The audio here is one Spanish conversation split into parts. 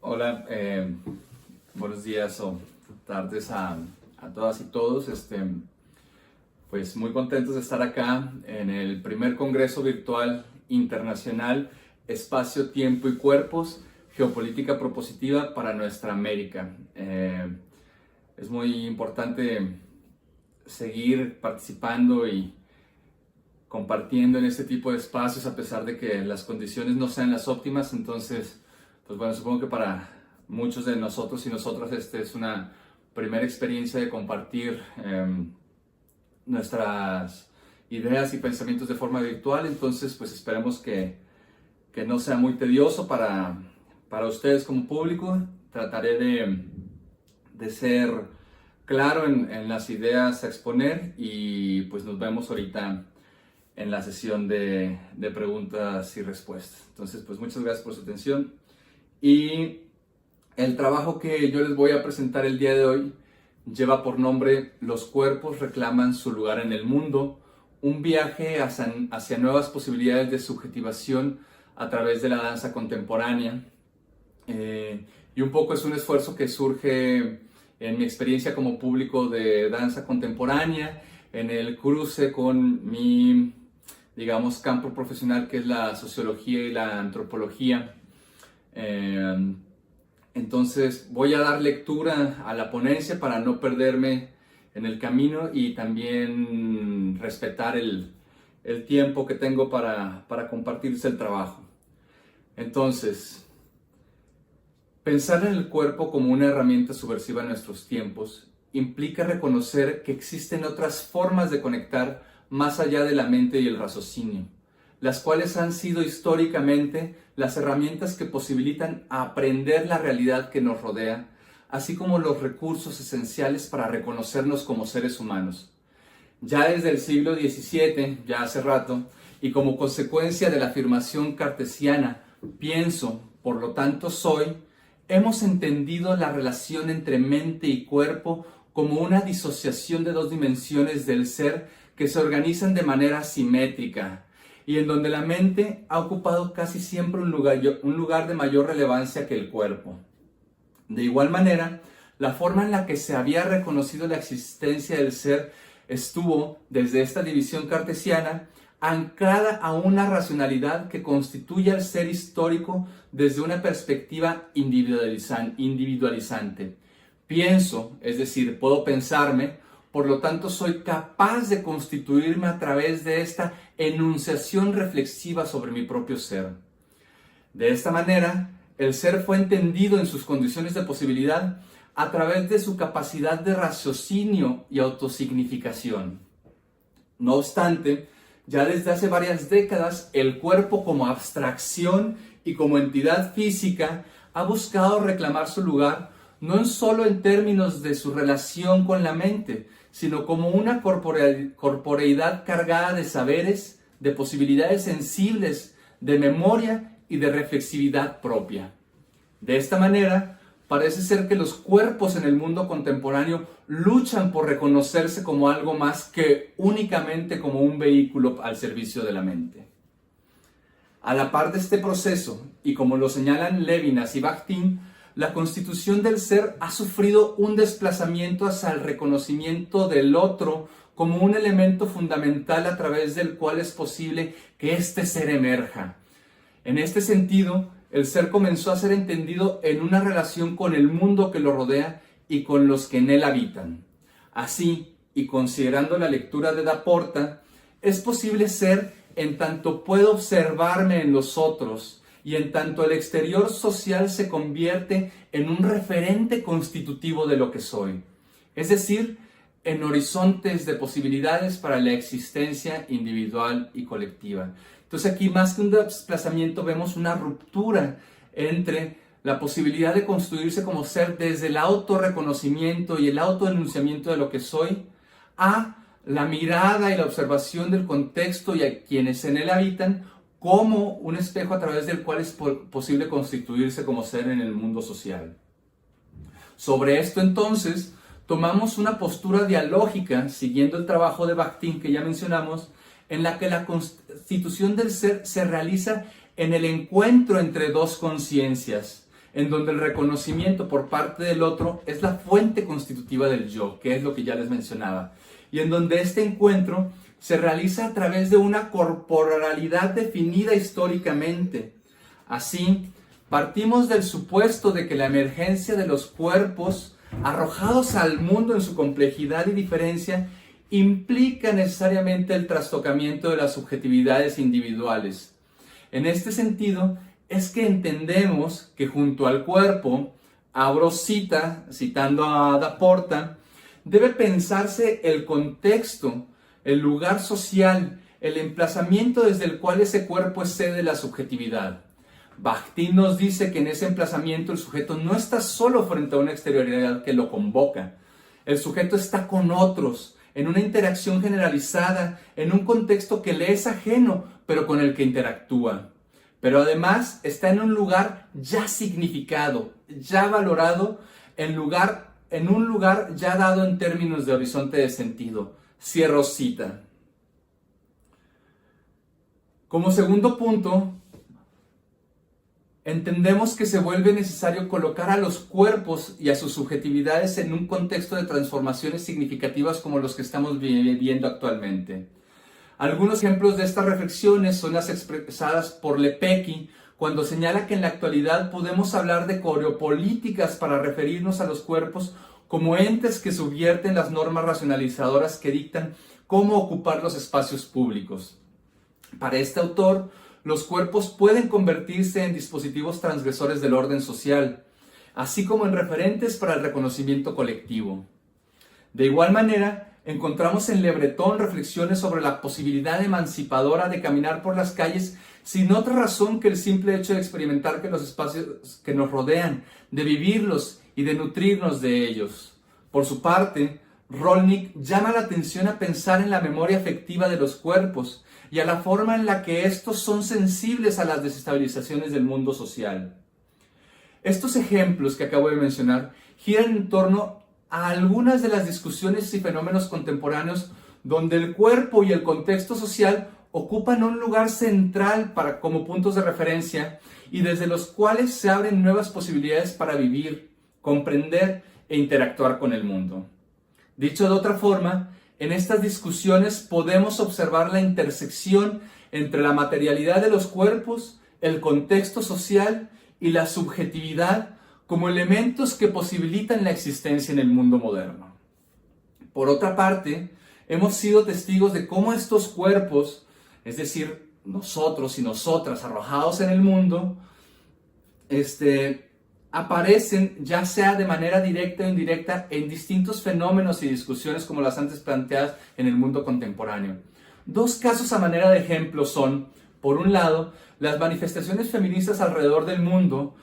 Hola, buenos días o tardes a todas y todos. Pues muy contentos de estar acá en el primer Congreso Virtual Internacional Espacio, Tiempo y Cuerpos, Geopolítica Propositiva para nuestra América. Es muy importante seguir participando y compartiendo en este tipo de espacios a pesar de que las condiciones no sean las óptimas. Entonces, pues bueno, supongo que para muchos de nosotros y nosotras es una primera experiencia de compartir nuestras ideas y pensamientos de forma virtual. Entonces, pues esperemos que no sea muy tedioso para ustedes como público. Trataré de ser claro en las ideas a exponer y pues nos vemos ahorita en la sesión de preguntas y respuestas. Entonces, pues muchas gracias por su atención. Y el trabajo que yo les voy a presentar el día de hoy lleva por nombre Los cuerpos reclaman su lugar en el mundo, un viaje hacia nuevas posibilidades de subjetivación a través de la danza contemporánea. Y un poco es un esfuerzo que surge en mi experiencia como público de danza contemporánea, en el cruce con mi, digamos, campo profesional, que es la sociología y la antropología. Entonces voy a dar lectura a la ponencia para no perderme en el camino y también respetar el tiempo que tengo para compartirse el trabajo. Entonces, pensar en el cuerpo como una herramienta subversiva en nuestros tiempos implica reconocer que existen otras formas de conectar más allá de la mente y el raciocinio, las cuales han sido históricamente las herramientas que posibilitan aprender la realidad que nos rodea, así como los recursos esenciales para reconocernos como seres humanos. Ya desde el siglo XVII, ya hace rato, y como consecuencia de la afirmación cartesiana, pienso, por lo tanto soy, hemos entendido la relación entre mente y cuerpo como una disociación de dos dimensiones del ser que se organizan de manera simétrica, y en donde la mente ha ocupado casi siempre un lugar de mayor relevancia que el cuerpo. De igual manera, la forma en la que se había reconocido la existencia del ser estuvo, desde esta división cartesiana, anclada a una racionalidad que constituye al ser histórico desde una perspectiva individualizante. Pienso, es decir, puedo pensarme, por lo tanto soy capaz de constituirme a través de esta enunciación reflexiva sobre mi propio ser. De esta manera, el ser fue entendido en sus condiciones de posibilidad a través de su capacidad de raciocinio y autosignificación. No obstante, ya desde hace varias décadas, el cuerpo como abstracción y como entidad física ha buscado reclamar su lugar no solo en términos de su relación con la mente, sino como una corporeidad cargada de saberes, de posibilidades sensibles, de memoria y de reflexividad propia. De esta manera, parece ser que los cuerpos en el mundo contemporáneo luchan por reconocerse como algo más que únicamente como un vehículo al servicio de la mente. A la par de este proceso, y como lo señalan Levinas y Bakhtin, la constitución del ser ha sufrido un desplazamiento hacia el reconocimiento del otro como un elemento fundamental a través del cual es posible que este ser emerja. En este sentido, el ser comenzó a ser entendido en una relación con el mundo que lo rodea y con los que en él habitan. Así, y considerando la lectura de Da Porta, es posible ser en tanto puedo observarme en los otros, y en tanto el exterior social se convierte en un referente constitutivo de lo que soy, es decir, en horizontes de posibilidades para la existencia individual y colectiva. Entonces aquí, más que un desplazamiento, vemos una ruptura entre la posibilidad de construirse como ser desde el autorreconocimiento y el autodenunciamiento de lo que soy, a la mirada y la observación del contexto y a quienes en él habitan, como un espejo a través del cual es posible constituirse como ser en el mundo social. Sobre esto, entonces, tomamos una postura dialógica, siguiendo el trabajo de Bakhtin que ya mencionamos, en la que la constitución del ser se realiza en el encuentro entre dos conciencias, en donde el reconocimiento por parte del otro es la fuente constitutiva del yo, que es lo que ya les mencionaba, y en donde este encuentro se realiza a través de una corporalidad definida históricamente. Así, partimos del supuesto de que la emergencia de los cuerpos arrojados al mundo en su complejidad y diferencia implica necesariamente el trastocamiento de las subjetividades individuales. En este sentido, es que entendemos que junto al cuerpo, abro cita, citando a Da Porta, debe pensarse el contexto, el lugar social, el emplazamiento desde el cual ese cuerpo es sede de la subjetividad. Bakhtin nos dice que en ese emplazamiento el sujeto no está solo frente a una exterioridad que lo convoca. El sujeto está con otros, en una interacción generalizada, en un contexto que le es ajeno, pero con el que interactúa. Pero además está en un lugar ya significado, ya valorado, en un lugar ya dado en términos de horizonte de sentido. Cierro cita. Como segundo punto, entendemos que se vuelve necesario colocar a los cuerpos y a sus subjetividades en un contexto de transformaciones significativas como los que estamos viviendo actualmente. Algunos ejemplos de estas reflexiones son las expresadas por Lepecki cuando señala que en la actualidad podemos hablar de coreopolíticas para referirnos a los cuerpos como entes que subvierten las normas racionalizadoras que dictan cómo ocupar los espacios públicos. Para este autor, los cuerpos pueden convertirse en dispositivos transgresores del orden social, así como en referentes para el reconocimiento colectivo. De igual manera, encontramos en Le Breton reflexiones sobre la posibilidad emancipadora de caminar por las calles sin otra razón que el simple hecho de experimentar que los espacios que nos rodean, de vivirlos y de nutrirnos de ellos. Por su parte, Rolnick llama la atención a pensar en la memoria afectiva de los cuerpos y a la forma en la que estos son sensibles a las desestabilizaciones del mundo social. Estos ejemplos que acabo de mencionar giran en torno a algunas de las discusiones y fenómenos contemporáneos donde el cuerpo y el contexto social ocupan un lugar central como puntos de referencia y desde los cuales se abren nuevas posibilidades para vivir, comprender e interactuar con el mundo. Dicho de otra forma, en estas discusiones podemos observar la intersección entre la materialidad de los cuerpos, el contexto social y la subjetividad como elementos que posibilitan la existencia en el mundo moderno. Por otra parte, hemos sido testigos de cómo estos cuerpos, es decir, nosotros y nosotras arrojados en el mundo, aparecen ya sea de manera directa o indirecta en distintos fenómenos y discusiones como las antes planteadas en el mundo contemporáneo. Dos casos a manera de ejemplo son, por un lado, las manifestaciones feministas alrededor del mundo,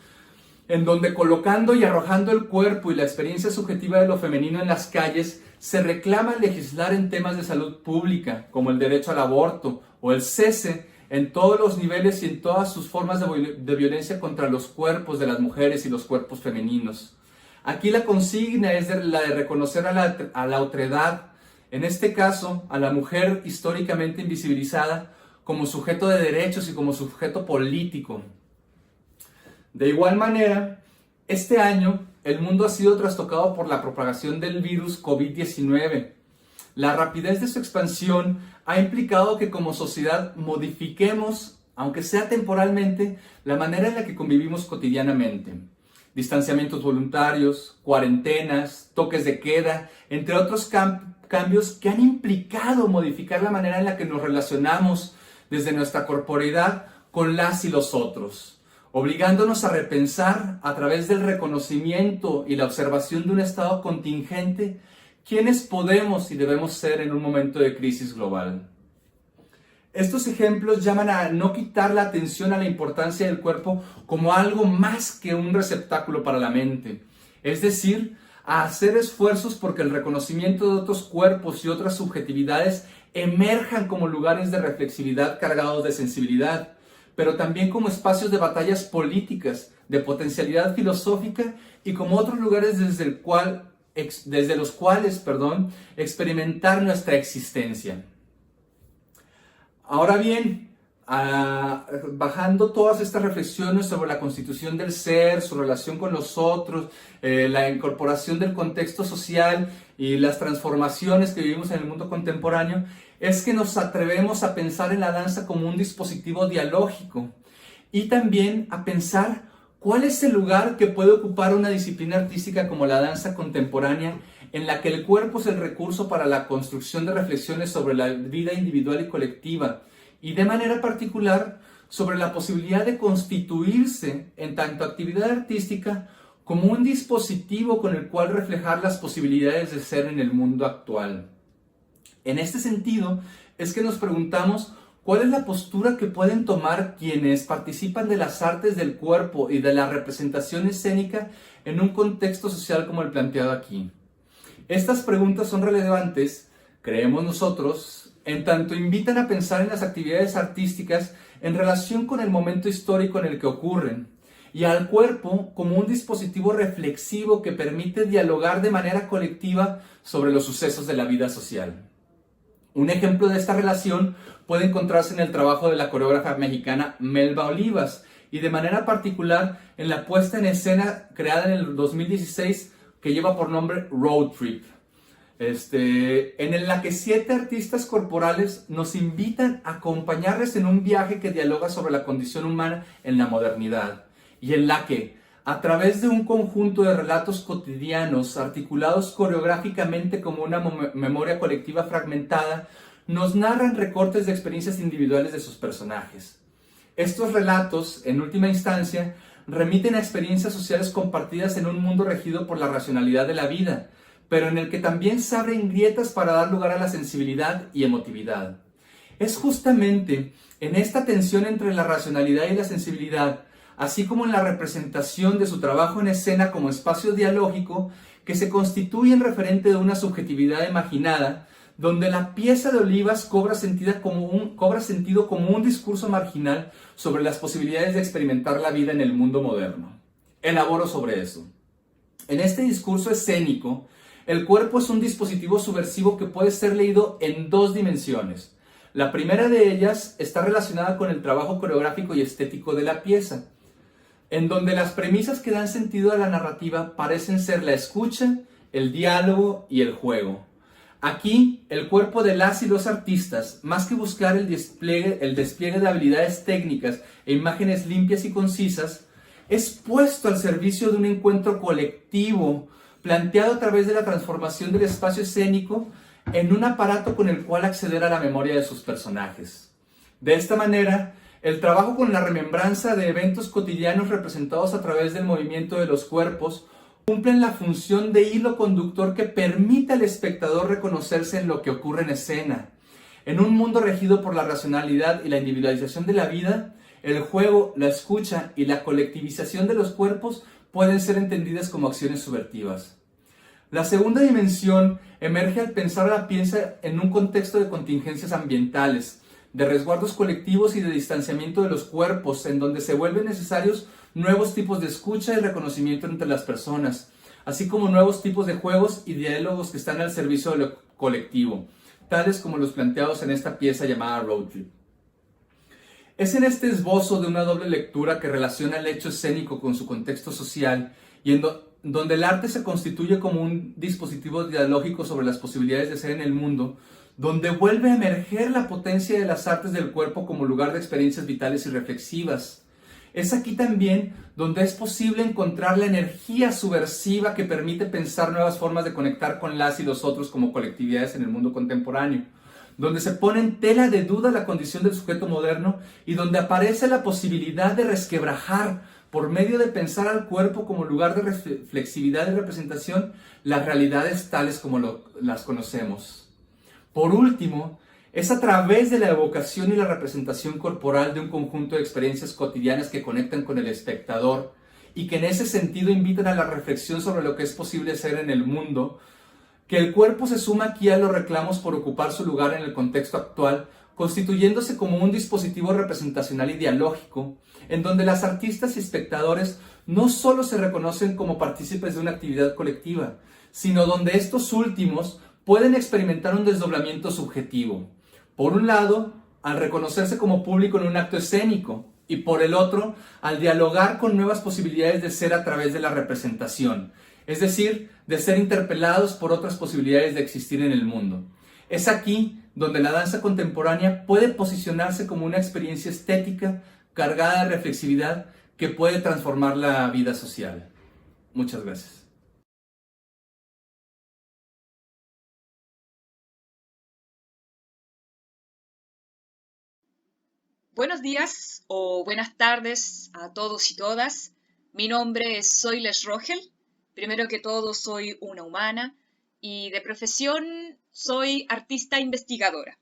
en donde colocando y arrojando el cuerpo y la experiencia subjetiva de lo femenino en las calles, se reclama legislar en temas de salud pública, como el derecho al aborto o el cese en todos los niveles y en todas sus formas de violencia contra los cuerpos de las mujeres y los cuerpos femeninos. Aquí la consigna es la de reconocer a la otredad, en este caso a la mujer históricamente invisibilizada, como sujeto de derechos y como sujeto político. De igual manera, este año el mundo ha sido trastocado por la propagación del virus COVID-19. La rapidez de su expansión ha implicado que como sociedad modifiquemos, aunque sea temporalmente, la manera en la que convivimos cotidianamente. Distanciamientos voluntarios, cuarentenas, toques de queda, entre otros cambios que han implicado modificar la manera en la que nos relacionamos desde nuestra corporeidad con las y los otros, obligándonos a repensar a través del reconocimiento y la observación de un estado contingente quiénes podemos y debemos ser en un momento de crisis global. Estos ejemplos llaman a no quitar la atención a la importancia del cuerpo como algo más que un receptáculo para la mente, es decir, a hacer esfuerzos porque el reconocimiento de otros cuerpos y otras subjetividades emerjan como lugares de reflexividad cargados de sensibilidad, pero también como espacios de batallas políticas, de potencialidad filosófica y como otros lugares desde los cuales experimentar nuestra existencia. Ahora bien, bajando todas estas reflexiones sobre la constitución del ser, su relación con los otros, la incorporación del contexto social y las transformaciones que vivimos en el mundo contemporáneo, es que nos atrevemos a pensar en la danza como un dispositivo dialógico y también a pensar cuál es el lugar que puede ocupar una disciplina artística como la danza contemporánea, en la que el cuerpo es el recurso para la construcción de reflexiones sobre la vida individual y colectiva, y de manera particular sobre la posibilidad de constituirse en tanto actividad artística como un dispositivo con el cual reflejar las posibilidades de ser en el mundo actual. En este sentido, es que nos preguntamos cuál es la postura que pueden tomar quienes participan de las artes del cuerpo y de la representación escénica en un contexto social como el planteado aquí. Estas preguntas son relevantes, creemos nosotros, en tanto invitan a pensar en las actividades artísticas en relación con el momento histórico en el que ocurren, y al cuerpo como un dispositivo reflexivo que permite dialogar de manera colectiva sobre los sucesos de la vida social. Un ejemplo de esta relación puede encontrarse en el trabajo de la coreógrafa mexicana Melba Olivas, y de manera particular en la puesta en escena creada en el 2016 que lleva por nombre Road Trip, en la que 7 artistas corporales nos invitan a acompañarles en un viaje que dialoga sobre la condición humana en la modernidad, y en la que, a través de un conjunto de relatos cotidianos articulados coreográficamente como una memoria colectiva fragmentada, nos narran recortes de experiencias individuales de sus personajes. Estos relatos, en última instancia, remiten a experiencias sociales compartidas en un mundo regido por la racionalidad de la vida, pero en el que también se abren grietas para dar lugar a la sensibilidad y emotividad. Es justamente en esta tensión entre la racionalidad y la sensibilidad, así como en la representación de su trabajo en escena como espacio dialógico, que se constituye en referente de una subjetividad imaginada, donde la pieza de Olivas cobra sentido como un discurso marginal sobre las posibilidades de experimentar la vida en el mundo moderno. Elaboro sobre eso. En este discurso escénico, el cuerpo es un dispositivo subversivo que puede ser leído en 2 dimensiones. La primera de ellas está relacionada con el trabajo coreográfico y estético de la pieza, en donde las premisas que dan sentido a la narrativa parecen ser la escucha, el diálogo y el juego. Aquí, el cuerpo de las y los artistas, más que buscar el despliegue de habilidades técnicas e imágenes limpias y concisas, es puesto al servicio de un encuentro colectivo, planteado a través de la transformación del espacio escénico en un aparato con el cual acceder a la memoria de sus personajes. De esta manera, el trabajo con la remembranza de eventos cotidianos representados a través del movimiento de los cuerpos cumplen la función de hilo conductor que permite al espectador reconocerse en lo que ocurre en escena. En un mundo regido por la racionalidad y la individualización de la vida, el juego, la escucha y la colectivización de los cuerpos pueden ser entendidas como acciones subvertivas. La segunda dimensión emerge al pensar a la pieza en un contexto de contingencias ambientales, de resguardos colectivos y de distanciamiento de los cuerpos, en donde se vuelven necesarios nuevos tipos de escucha y reconocimiento entre las personas, así como nuevos tipos de juegos y diálogos que están al servicio de lo colectivo, tales como los planteados en esta pieza llamada Road Trip. Es en este esbozo de una doble lectura que relaciona el hecho escénico con su contexto social y donde el arte se constituye como un dispositivo dialógico sobre las posibilidades de ser en el mundo, donde vuelve a emerger la potencia de las artes del cuerpo como lugar de experiencias vitales y reflexivas. Es aquí también donde es posible encontrar la energía subversiva que permite pensar nuevas formas de conectar con las y los otros como colectividades en el mundo contemporáneo, donde se pone en tela de duda la condición del sujeto moderno y donde aparece la posibilidad de resquebrajar, por medio de pensar al cuerpo como lugar de reflexividad y representación, las realidades tales como las conocemos. Por último, es a través de la evocación y la representación corporal de un conjunto de experiencias cotidianas que conectan con el espectador y que en ese sentido invitan a la reflexión sobre lo que es posible ser en el mundo, que el cuerpo se suma aquí a los reclamos por ocupar su lugar en el contexto actual, constituyéndose como un dispositivo representacional y dialógico, en donde las artistas y espectadores no solo se reconocen como partícipes de una actividad colectiva, sino donde estos últimos pueden experimentar un desdoblamiento subjetivo. Por un lado, al reconocerse como público en un acto escénico, y por el otro, al dialogar con nuevas posibilidades de ser a través de la representación, es decir, de ser interpelados por otras posibilidades de existir en el mundo. Es aquí donde la danza contemporánea puede posicionarse como una experiencia estética cargada de reflexividad que puede transformar la vida social. Muchas gracias. Buenos días o buenas tardes a todos y todas. Mi nombre es Soiles Rogel. Primero que todo, soy una humana y de profesión soy artista investigadora.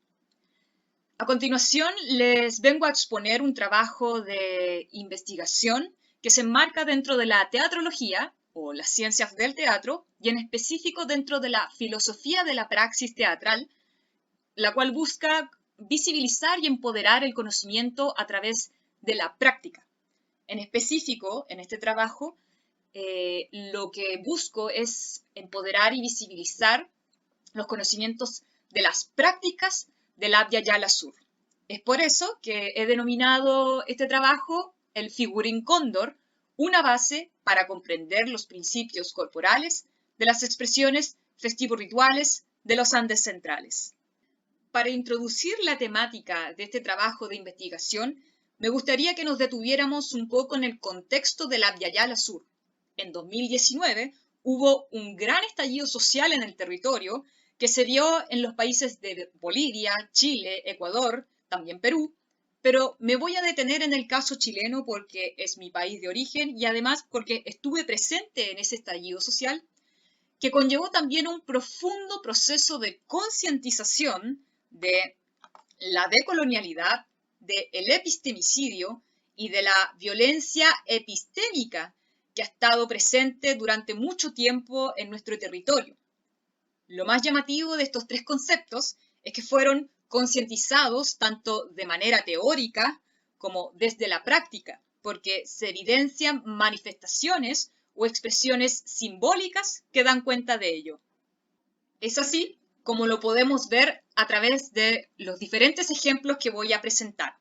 A continuación, les vengo a exponer un trabajo de investigación que se enmarca dentro de la teatrología o las ciencias del teatro y en específico dentro de la filosofía de la praxis teatral, la cual busca visibilizar y empoderar el conocimiento a través de la práctica. En específico, en este trabajo, lo que busco es empoderar y visibilizar los conocimientos de las prácticas del Abya Yala Sur. Es por eso que he denominado este trabajo el figurín cóndor, una base para comprender los principios corporales de las expresiones festivo-rituales de los Andes centrales. Para introducir la temática de este trabajo de investigación, me gustaría que nos detuviéramos un poco en el contexto del Abya Yala Sur. En 2019 hubo un gran estallido social en el territorio que se vio en los países de Bolivia, Chile, Ecuador, también Perú, pero me voy a detener en el caso chileno porque es mi país de origen y además porque estuve presente en ese estallido social que conllevó también un profundo proceso de concientización de la decolonialidad, del epistemicidio y de la violencia epistémica que ha estado presente durante mucho tiempo en nuestro territorio. Lo más llamativo de estos tres conceptos es que fueron concientizados tanto de manera teórica como desde la práctica, porque se evidencian manifestaciones o expresiones simbólicas que dan cuenta de ello. Es así como lo podemos ver a través de los diferentes ejemplos que voy a presentar.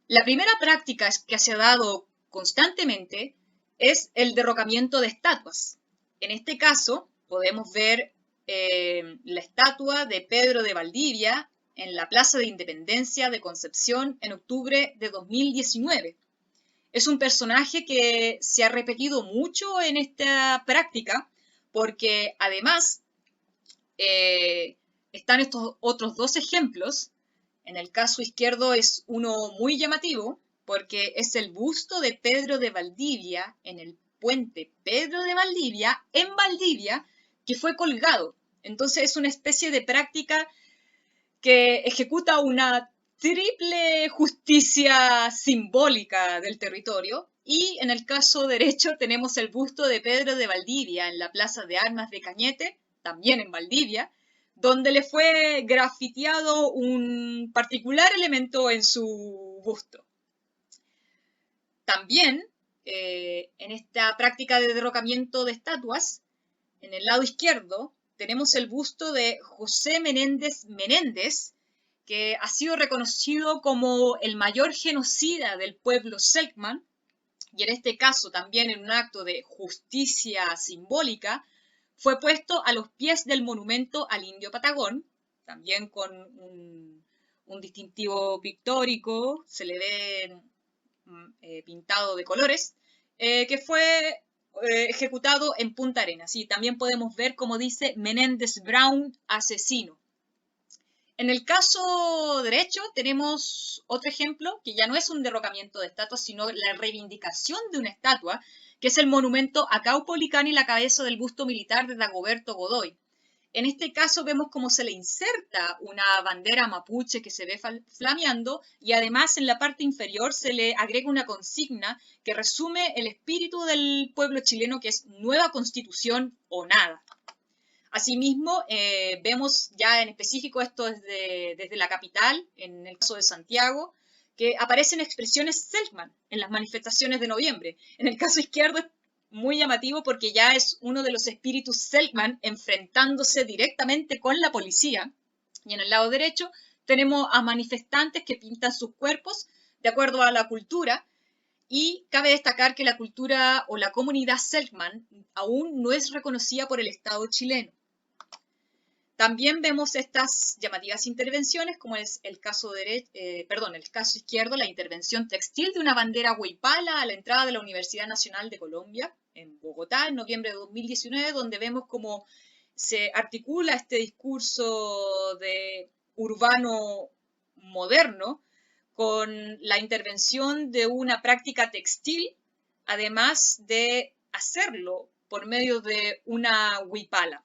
La primera práctica que se ha dado constantemente es el derrocamiento de estatuas. En este caso, podemos ver la estatua de Pedro de Valdivia en la Plaza de Independencia de Concepción en octubre de 2019. Es un personaje que se ha repetido mucho en esta práctica porque además están estos otros dos ejemplos. En el caso izquierdo es uno muy llamativo porque es el busto de Pedro de Valdivia en el puente Pedro de Valdivia en Valdivia que fue colgado. Entonces es una especie de práctica que ejecuta una triple justicia simbólica del territorio. Y en el caso derecho tenemos el busto de Pedro de Valdivia en la Plaza de Armas de Cañete, también en Valdivia, donde le fue grafiteado un particular elemento en su busto. También, en esta práctica de derrocamiento de estatuas, en el lado izquierdo tenemos el busto de José Menéndez Menéndez, que ha sido reconocido como el mayor genocida del pueblo Selkman, y en este caso también en un acto de justicia simbólica, fue puesto a los pies del monumento al indio Patagón, también con un distintivo pictórico, se le ve pintado de colores, que fue ejecutado en Punta Arenas. Y también podemos ver, como dice, Menéndez Brown, asesino. En el caso derecho tenemos otro ejemplo que ya no es un derrocamiento de estatuas, sino la reivindicación de una estatua, que es el monumento a Caupolicán y la cabeza del busto militar de Dagoberto Godoy. En este caso vemos cómo se le inserta una bandera mapuche que se ve flameando y además en la parte inferior se le agrega una consigna que resume el espíritu del pueblo chileno, que es nueva constitución o nada. Asimismo, vemos ya en específico esto desde la capital, en el caso de Santiago, que aparecen expresiones Selkman en las manifestaciones de noviembre. En el caso izquierdo es muy llamativo porque ya es uno de los espíritus Selkman enfrentándose directamente con la policía. Y en el lado derecho tenemos a manifestantes que pintan sus cuerpos de acuerdo a la cultura, y cabe destacar que la cultura o la comunidad Selkman aún no es reconocida por el Estado chileno. También vemos estas llamativas intervenciones, como es el caso, el caso izquierdo, la intervención textil de una bandera huaypala a la entrada de la Universidad Nacional de Colombia, en Bogotá, en noviembre de 2019, donde vemos cómo se articula este discurso de urbano moderno con la intervención de una práctica textil, además de hacerlo por medio de una huipala.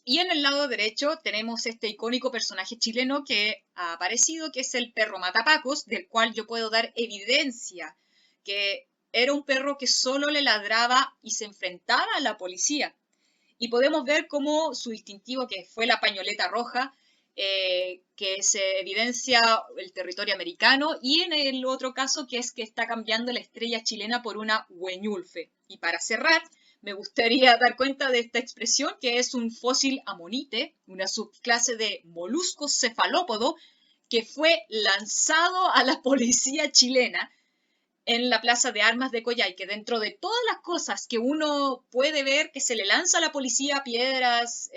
Y en el lado derecho tenemos este icónico personaje chileno que ha aparecido, que es el perro matapacos, del cual yo puedo dar evidencia que era un perro que solo le ladraba y se enfrentaba a la policía. Y podemos ver cómo su distintivo, que fue la pañoleta roja, que se evidencia el territorio americano, y en el otro caso que es que está cambiando la estrella chilena por una hueñulfe. Y para cerrar, me gustaría dar cuenta de esta expresión, que es un fósil amonite, una subclase de molusco cefalópodo, que fue lanzado a la policía chilena en la Plaza de Armas de Coyhaique, que dentro de todas las cosas que uno puede ver que se le lanza a la policía, piedras,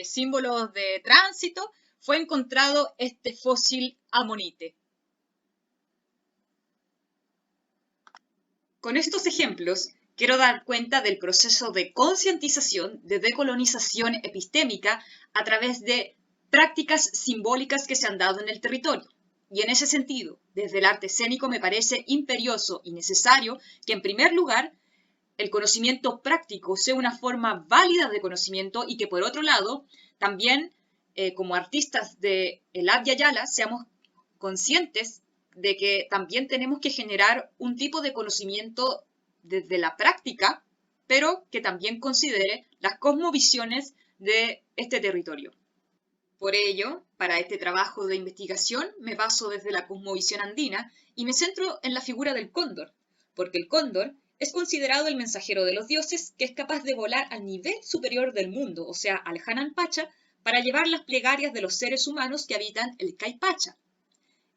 símbolos de tránsito, fue encontrado este fósil amonite. Con estos ejemplos, quiero dar cuenta del proceso de concientización, de decolonización epistémica a través de prácticas simbólicas que se han dado en el territorio. Y en ese sentido, desde el arte escénico me parece imperioso y necesario que, en primer lugar, el conocimiento práctico sea una forma válida de conocimiento y que, por otro lado, también como artistas de el Abya Yala seamos conscientes de que también tenemos que generar un tipo de conocimiento desde la práctica, pero que también considere las cosmovisiones de este territorio. Por ello, para este trabajo de investigación me baso desde la cosmovisión andina y me centro en la figura del cóndor, porque el cóndor es considerado el mensajero de los dioses que es capaz de volar al nivel superior del mundo, o sea, al Hanan Pacha, para llevar las plegarias de los seres humanos que habitan el Caipacha.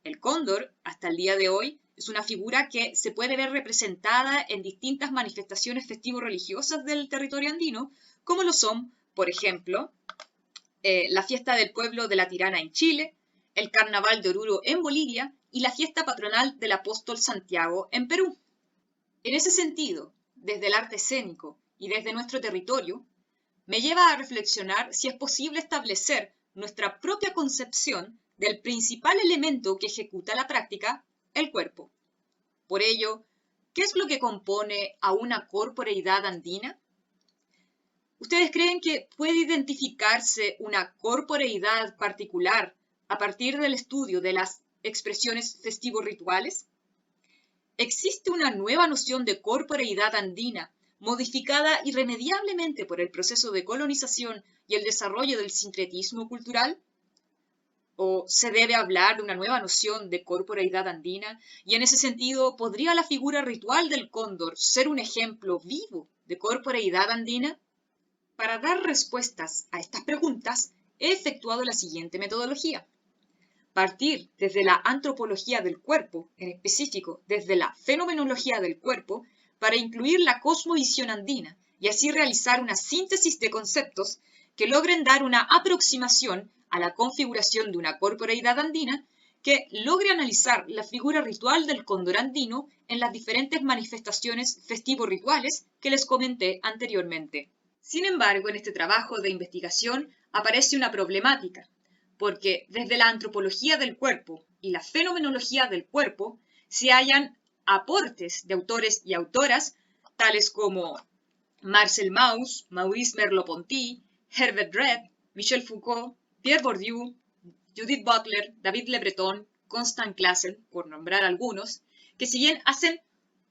El cóndor, hasta el día de hoy, es una figura que se puede ver representada en distintas manifestaciones festivo-religiosas del territorio andino, como lo son, por ejemplo, la fiesta del pueblo de la Tirana en Chile, el carnaval de Oruro en Bolivia y la fiesta patronal del apóstol Santiago en Perú. En ese sentido, desde el arte escénico y desde nuestro territorio, me lleva a reflexionar si es posible establecer nuestra propia concepción del principal elemento que ejecuta la práctica, el cuerpo. Por ello, ¿qué es lo que compone a una corporeidad andina? ¿Ustedes creen que puede identificarse una corporeidad particular a partir del estudio de las expresiones festivo-rituales? ¿Existe una nueva noción de corporeidad andina, modificada irremediablemente por el proceso de colonización y el desarrollo del sincretismo cultural? ¿O se debe hablar de una nueva noción de corporeidad andina? Y en ese sentido, ¿podría la figura ritual del cóndor ser un ejemplo vivo de corporeidad andina? Para dar respuestas a estas preguntas, he efectuado la siguiente metodología. Partir desde la antropología del cuerpo, en específico desde la fenomenología del cuerpo, para incluir la cosmovisión andina y así realizar una síntesis de conceptos que logren dar una aproximación a la configuración de una corporeidad andina que logre analizar la figura ritual del cóndor andino en las diferentes manifestaciones festivo-rituales que les comenté anteriormente. Sin embargo, en este trabajo de investigación aparece una problemática, porque desde la antropología del cuerpo y la fenomenología del cuerpo se hallan aportes de autores y autoras tales como Marcel Mauss, Maurice Merleau-Ponty, Herbert Read, Michel Foucault, Pierre Bourdieu, Judith Butler, David Le Breton, Constant Klassen, por nombrar algunos, que si bien hacen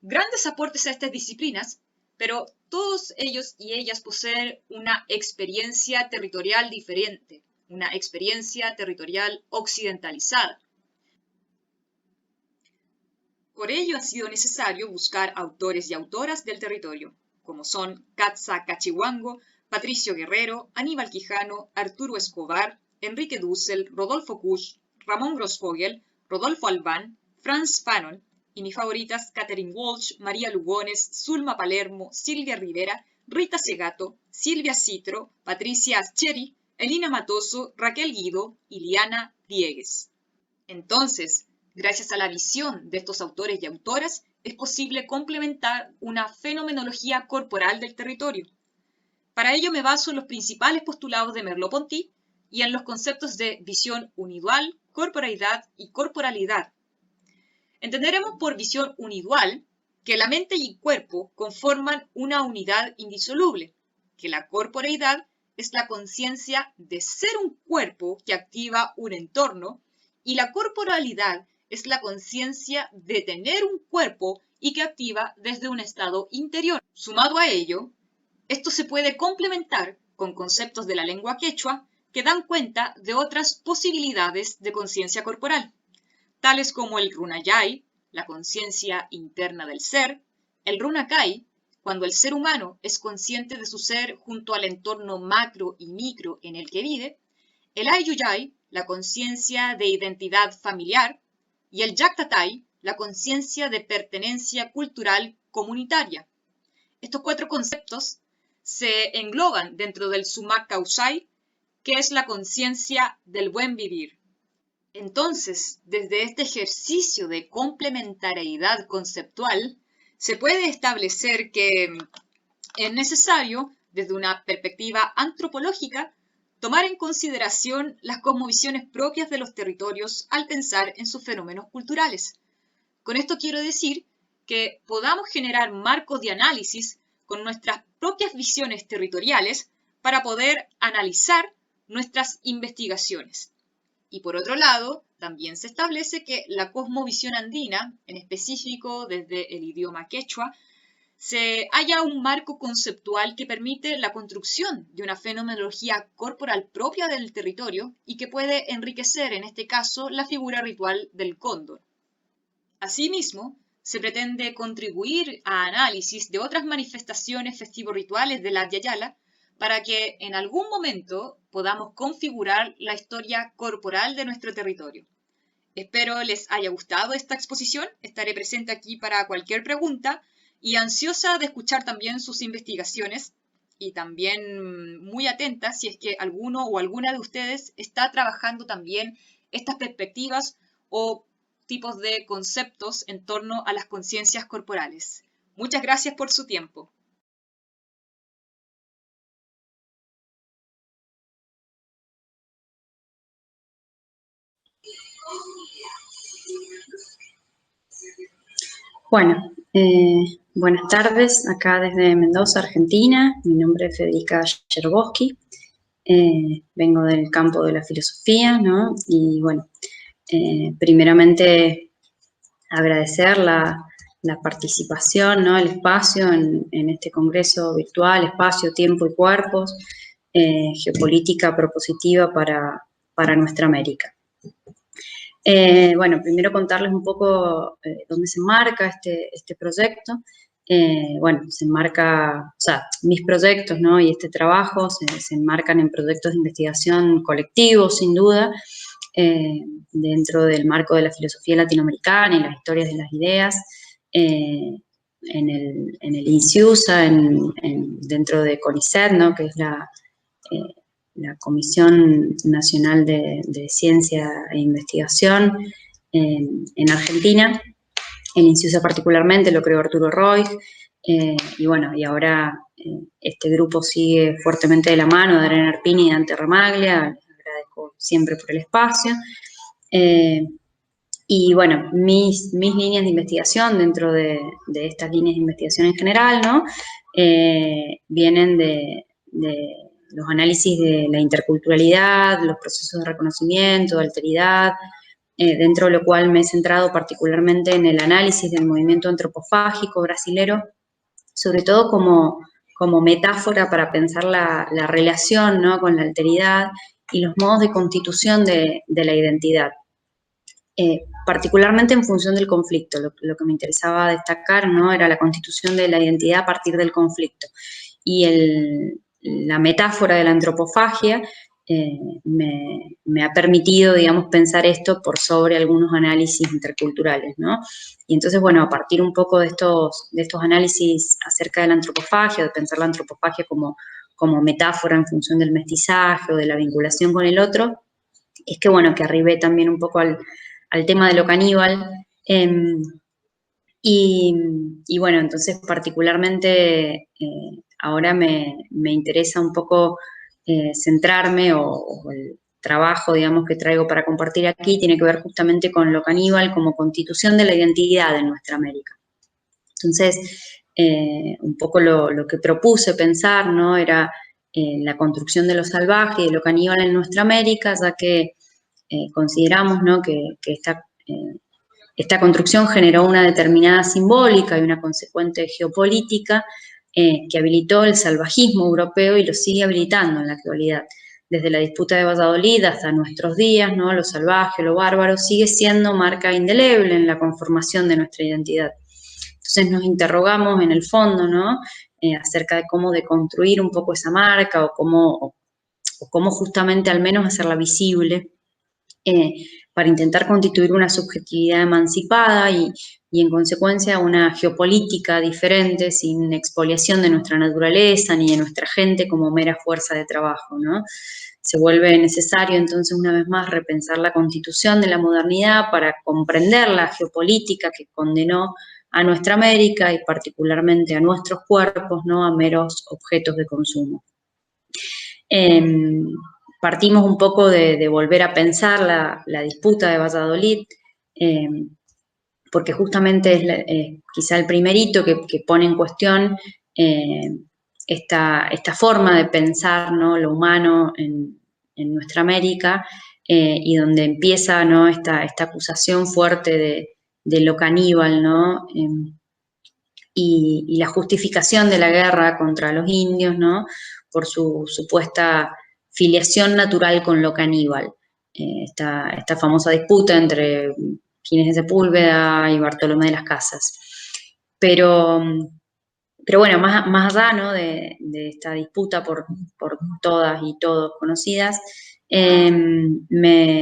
grandes aportes a estas disciplinas, pero todos ellos y ellas poseen una experiencia territorial diferente, una experiencia territorial occidentalizada. Por ello ha sido necesario buscar autores y autoras del territorio, como son Katza Cachihuango, Patricio Guerrero, Aníbal Quijano, Arturo Escobar, Enrique Dussel, Rodolfo Kusch, Ramón Grossfogel, Rodolfo Albán, Franz Fanon, y mis favoritas Catherine Walsh, María Lugones, Zulma Palermo, Silvia Rivera, Rita Segato, Silvia Citro, Patricia Ascheri, Elina Matoso, Raquel Guido y Liana Diegues. Entonces, gracias a la visión de estos autores y autoras, es posible complementar una fenomenología corporal del territorio. Para ello me baso en los principales postulados de Merleau-Ponty y en los conceptos de visión unidual, corporeidad y corporalidad. Entenderemos por visión unidual que la mente y cuerpo conforman una unidad indisoluble, que la corporeidad es la conciencia de ser un cuerpo que activa un entorno y la corporalidad es la conciencia de tener un cuerpo y que activa desde un estado interior. Sumado a ello, esto se puede complementar con conceptos de la lengua quechua que dan cuenta de otras posibilidades de conciencia corporal, tales como el runayay, la conciencia interna del ser, el runakai, cuando el ser humano es consciente de su ser junto al entorno macro y micro en el que vive, el ayuyay, la conciencia de identidad familiar, y el yaktatay, la conciencia de pertenencia cultural comunitaria. Estos 4 conceptos se engloban dentro del sumak kausai, que es la conciencia del buen vivir. Entonces, desde este ejercicio de complementariedad conceptual, se puede establecer que es necesario, desde una perspectiva antropológica, tomar en consideración las cosmovisiones propias de los territorios al pensar en sus fenómenos culturales. Con esto quiero decir que podamos generar marcos de análisis con nuestras propias visiones territoriales para poder analizar nuestras investigaciones. Y por otro lado, también se establece que la cosmovisión andina, en específico desde el idioma quechua, se halla un marco conceptual que permite la construcción de una fenomenología corporal propia del territorio y que puede enriquecer, en este caso, la figura ritual del cóndor. Asimismo, se pretende contribuir a análisis de otras manifestaciones festivo-rituales de la Yayala para que en algún momento podamos configurar la historia corporal de nuestro territorio. Espero les haya gustado esta exposición. Estaré presente aquí para cualquier pregunta y ansiosa de escuchar también sus investigaciones y también muy atenta si es que alguno o alguna de ustedes está trabajando también estas perspectivas o tipos de conceptos en torno a las conciencias corporales. Muchas gracias por su tiempo. Bueno, buenas tardes, acá desde Mendoza, Argentina. Mi nombre es Federica Yerboski, vengo del campo de la filosofía, ¿no? Y bueno, primeramente agradecer la participación, ¿no? El espacio en este congreso virtual, espacio, tiempo y cuerpos, geopolítica propositiva para nuestra América. Bueno, primero contarles un poco dónde se enmarca este proyecto. Bueno, se enmarca, o sea, mis proyectos, ¿no? Y este trabajo se enmarcan en proyectos de investigación colectivos, sin duda, dentro del marco de la filosofía latinoamericana y las historias de las ideas, en el INSIUSA, dentro de CONICET, ¿no? Que es la Comisión Nacional de Ciencia e Investigación en Argentina. En INSIUSA particularmente lo creó Arturo Roig, y bueno, y ahora este grupo sigue fuertemente de la mano de Adriana Arpini y de Dante Ramaglia. Les agradezco siempre por el espacio. Y bueno, mis líneas de investigación dentro de estas líneas de investigación en general, ¿no? Vienen de los análisis de la interculturalidad, los procesos de reconocimiento, de alteridad, dentro de lo cual me he centrado particularmente en el análisis del movimiento antropofágico brasilero, sobre todo como metáfora para pensar la relación, ¿no? Con la alteridad y los modos de constitución de la identidad. Particularmente en función del conflicto, lo que me interesaba destacar, ¿no? Era la constitución de la identidad a partir del conflicto. Y la metáfora de la antropofagia me ha permitido, digamos, pensar esto por sobre algunos análisis interculturales, ¿no? Y entonces, bueno, a partir un poco de estos análisis acerca de la antropofagia, de pensar la antropofagia como metáfora en función del mestizaje o de la vinculación con el otro, es que, bueno, que arribé también un poco al tema de lo caníbal. Y bueno, entonces particularmente ahora me interesa un poco centrarme o el trabajo, digamos, que traigo para compartir aquí tiene que ver justamente con lo caníbal como constitución de la identidad en nuestra América. Entonces, un poco lo que propuse pensar, ¿no? Era la construcción de lo salvaje y de lo caníbal en nuestra América, ya que consideramos, ¿no? que esta construcción generó una determinada simbólica y una consecuente geopolítica que habilitó el salvajismo europeo y lo sigue habilitando en la actualidad. Desde la disputa de Valladolid hasta nuestros días, ¿no? Lo salvaje, lo bárbaro, sigue siendo marca indeleble en la conformación de nuestra identidad. Entonces nos interrogamos en el fondo, ¿no? Acerca de cómo deconstruir un poco esa marca o cómo justamente al menos hacerla visible para intentar constituir una subjetividad emancipada y en consecuencia una geopolítica diferente, sin expoliación de nuestra naturaleza ni de nuestra gente como mera fuerza de trabajo, ¿no? Se vuelve necesario entonces una vez más repensar la constitución de la modernidad para comprender la geopolítica que condenó a nuestra América y particularmente a nuestros cuerpos, ¿no? A meros objetos de consumo. Partimos un poco de volver a pensar la disputa de Valladolid, porque justamente es quizá el primer hito que pone en cuestión esta forma de pensar, ¿no? Lo humano en nuestra América, y donde empieza, ¿no? esta acusación fuerte de lo caníbal, ¿no? Y la justificación de la guerra contra los indios, ¿no? Por su supuesta filiación natural con lo caníbal. Esta famosa disputa entre Ginés de Sepúlveda y Bartolomé de las Casas. Pero bueno, más allá, ¿no? de esta disputa por todas y todos conocidas, me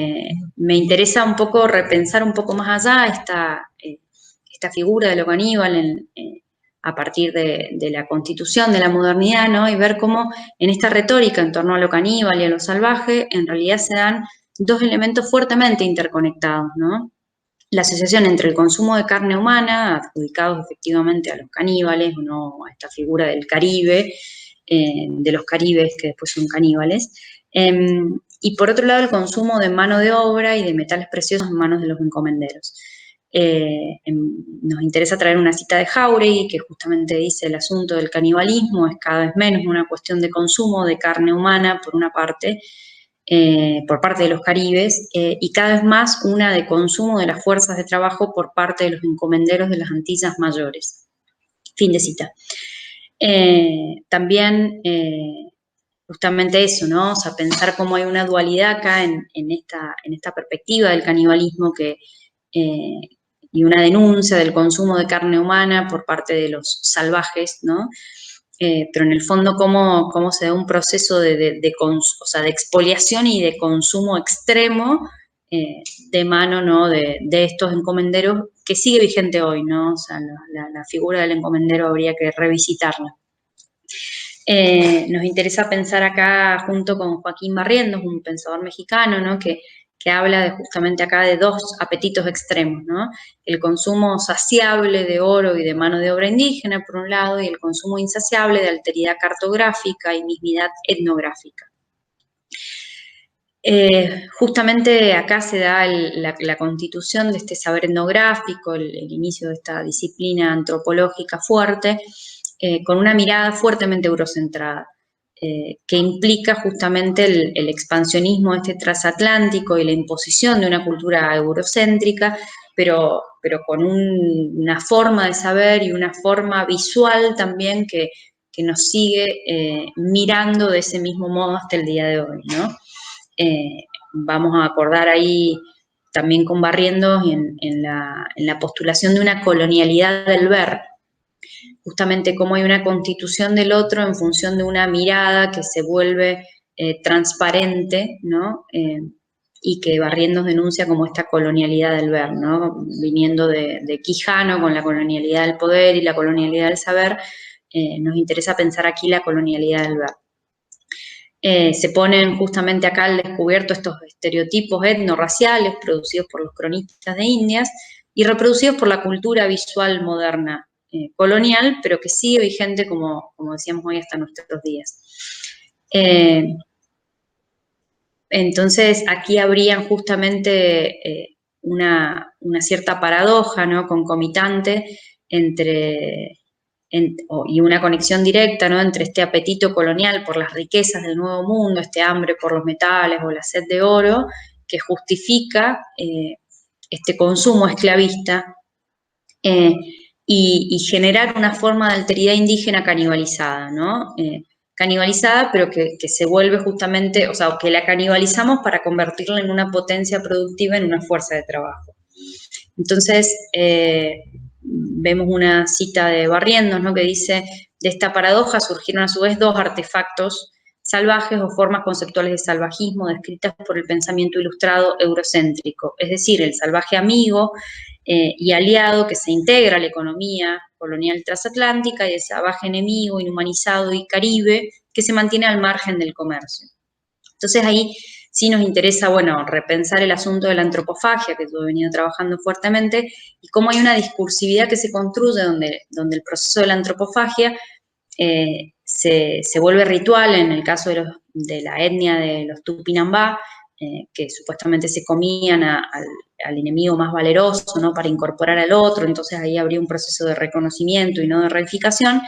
interesa un poco repensar un poco más allá esta figura de lo caníbal a partir de la constitución de la modernidad, ¿no? Y ver cómo en esta retórica en torno a lo caníbal y a lo salvaje, en realidad se dan dos elementos fuertemente interconectados, ¿no? La asociación entre el consumo de carne humana, adjudicados efectivamente a los caníbales, ¿no? A esta figura del Caribe, de los caribes que después son caníbales, y por otro lado el consumo de mano de obra y de metales preciosos en manos de los encomenderos. Nos interesa traer una cita de Jáuregui que justamente dice: el asunto del canibalismo es cada vez menos una cuestión de consumo de carne humana por una parte, por parte de los caribes, y cada vez más una de consumo de las fuerzas de trabajo por parte de los encomenderos de las Antillas Mayores. Fin de cita. También justamente eso, ¿no? O sea, pensar cómo hay una dualidad acá en esta perspectiva del canibalismo y una denuncia del consumo de carne humana por parte de los salvajes, ¿no? Pero en el fondo cómo se da un proceso de expoliación y de consumo extremo de mano, ¿no? de estos encomenderos, que sigue vigente hoy, ¿no? O sea, la figura del encomendero habría que revisitarla. Nos interesa pensar acá junto con Joaquín Barrientos, un pensador mexicano, ¿no? que habla justamente acá de dos apetitos extremos, ¿no? El consumo saciable de oro y de mano de obra indígena, por un lado, y el consumo insaciable de alteridad cartográfica y mismidad etnográfica. Justamente acá se da la constitución de este saber etnográfico, el inicio de esta disciplina antropológica fuerte, con una mirada fuertemente eurocentrada. Que implica justamente el expansionismo transatlántico y la imposición de una cultura eurocéntrica, pero con una forma de saber y una forma visual también que nos sigue mirando de ese mismo modo hasta el día de hoy, ¿no? Vamos a acordar ahí también con Barrientos en la postulación de una colonialidad del ver, justamente cómo hay una constitución del otro en función de una mirada que se vuelve transparente, ¿no? Y que Barrientos denuncia como esta colonialidad del ver, ¿no? Viniendo de Quijano con la colonialidad del poder y la colonialidad del saber, nos interesa pensar aquí la colonialidad del ver. Se ponen justamente acá al descubierto estos estereotipos etnorraciales producidos por los cronistas de Indias y reproducidos por la cultura visual moderna colonial, pero que sigue vigente, como decíamos hoy, hasta nuestros días. Entonces, aquí habría justamente una cierta paradoja, ¿no?, concomitante y una conexión directa, ¿no?, entre este apetito colonial por las riquezas del Nuevo Mundo, este hambre por los metales o la sed de oro, que justifica este consumo esclavista y generar una forma de alteridad indígena canibalizada, ¿no? Canibalizada, pero que se vuelve justamente, o sea, que la canibalizamos para convertirla en una potencia productiva, en una fuerza de trabajo. Entonces, vemos una cita de Barrientos, ¿no?, que dice: de esta paradoja surgieron a su vez dos artefactos salvajes o formas conceptuales de salvajismo descritas por el pensamiento ilustrado eurocéntrico, es decir, el salvaje amigo y aliado que se integra a la economía colonial transatlántica, y el salvaje enemigo, inhumanizado y caribe, que se mantiene al margen del comercio. Entonces ahí sí nos interesa, bueno, repensar el asunto de la antropofagia, que yo he venido trabajando fuertemente, y cómo hay una discursividad que se construye donde el proceso de la antropofagia se vuelve ritual en el caso de la etnia de los Tupinambá, que supuestamente se comían al enemigo más valeroso, ¿no?, para incorporar al otro. Entonces ahí habría un proceso de reconocimiento y no de reificación,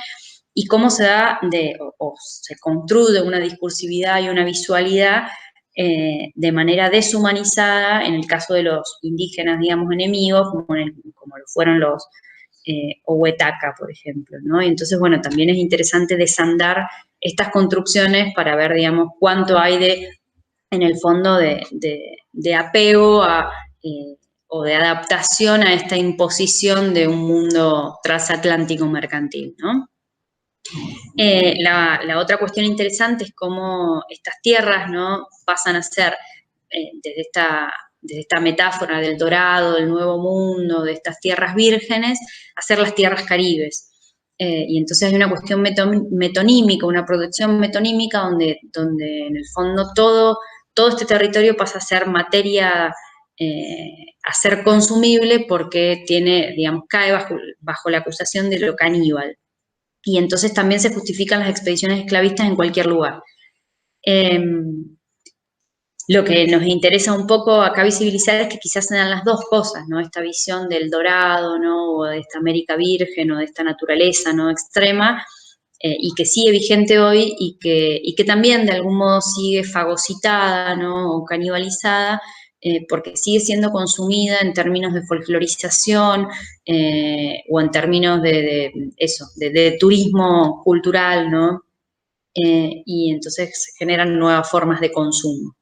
y cómo se da o se construye una discursividad y una visualidad de manera deshumanizada en el caso de los indígenas, digamos, enemigos, como lo fueron los Ohuetaca, por ejemplo, ¿no? Y entonces, bueno, también es interesante desandar estas construcciones para ver, digamos, cuánto hay en el fondo de apego o de adaptación a esta imposición de un mundo transatlántico mercantil, ¿no? La otra cuestión interesante es cómo estas tierras, ¿no?, pasan a ser, desde esta metáfora del dorado, del nuevo mundo, de estas tierras vírgenes, a ser las tierras caribes. Y entonces hay una cuestión metonímica, una producción metonímica donde en el fondo todo este territorio pasa a ser materia, a ser consumible, porque cae bajo la acusación de lo caníbal. Y entonces también se justifican las expediciones esclavistas en cualquier lugar. Lo que nos interesa un poco acá visibilizar es que quizás se dan las dos cosas, ¿no? Esta visión del dorado, ¿no?, o de esta América virgen, o de esta naturaleza, ¿no?, extrema, y que sigue vigente hoy, y que también de algún modo sigue fagocitada, ¿no?, o canibalizada, porque sigue siendo consumida en términos de folclorización o en términos de turismo cultural, ¿no? Y entonces se generan nuevas formas de consumo.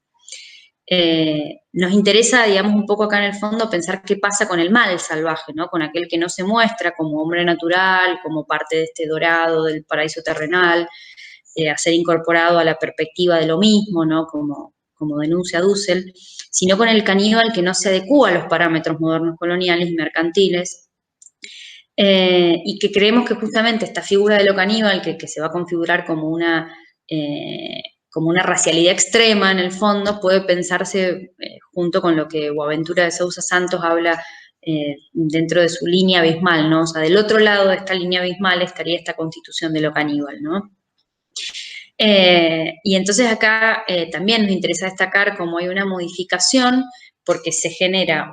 Nos interesa, digamos, un poco acá en el fondo pensar qué pasa con el mal salvaje, ¿no?, con aquel que no se muestra como hombre natural, como parte de este dorado del paraíso terrenal, a ser incorporado a la perspectiva de lo mismo, ¿no?, como denuncia Dussel, sino con el caníbal que no se adecúa a los parámetros modernos coloniales y mercantiles, y que creemos que justamente esta figura de lo caníbal, que se va a configurar como una racialidad extrema en el fondo, puede pensarse junto con lo que Boaventura de Sousa Santos habla dentro de su línea abismal, ¿no? O sea, del otro lado de esta línea abismal estaría esta constitución de lo caníbal, ¿no? Y entonces acá también nos interesa destacar cómo hay una modificación, porque se genera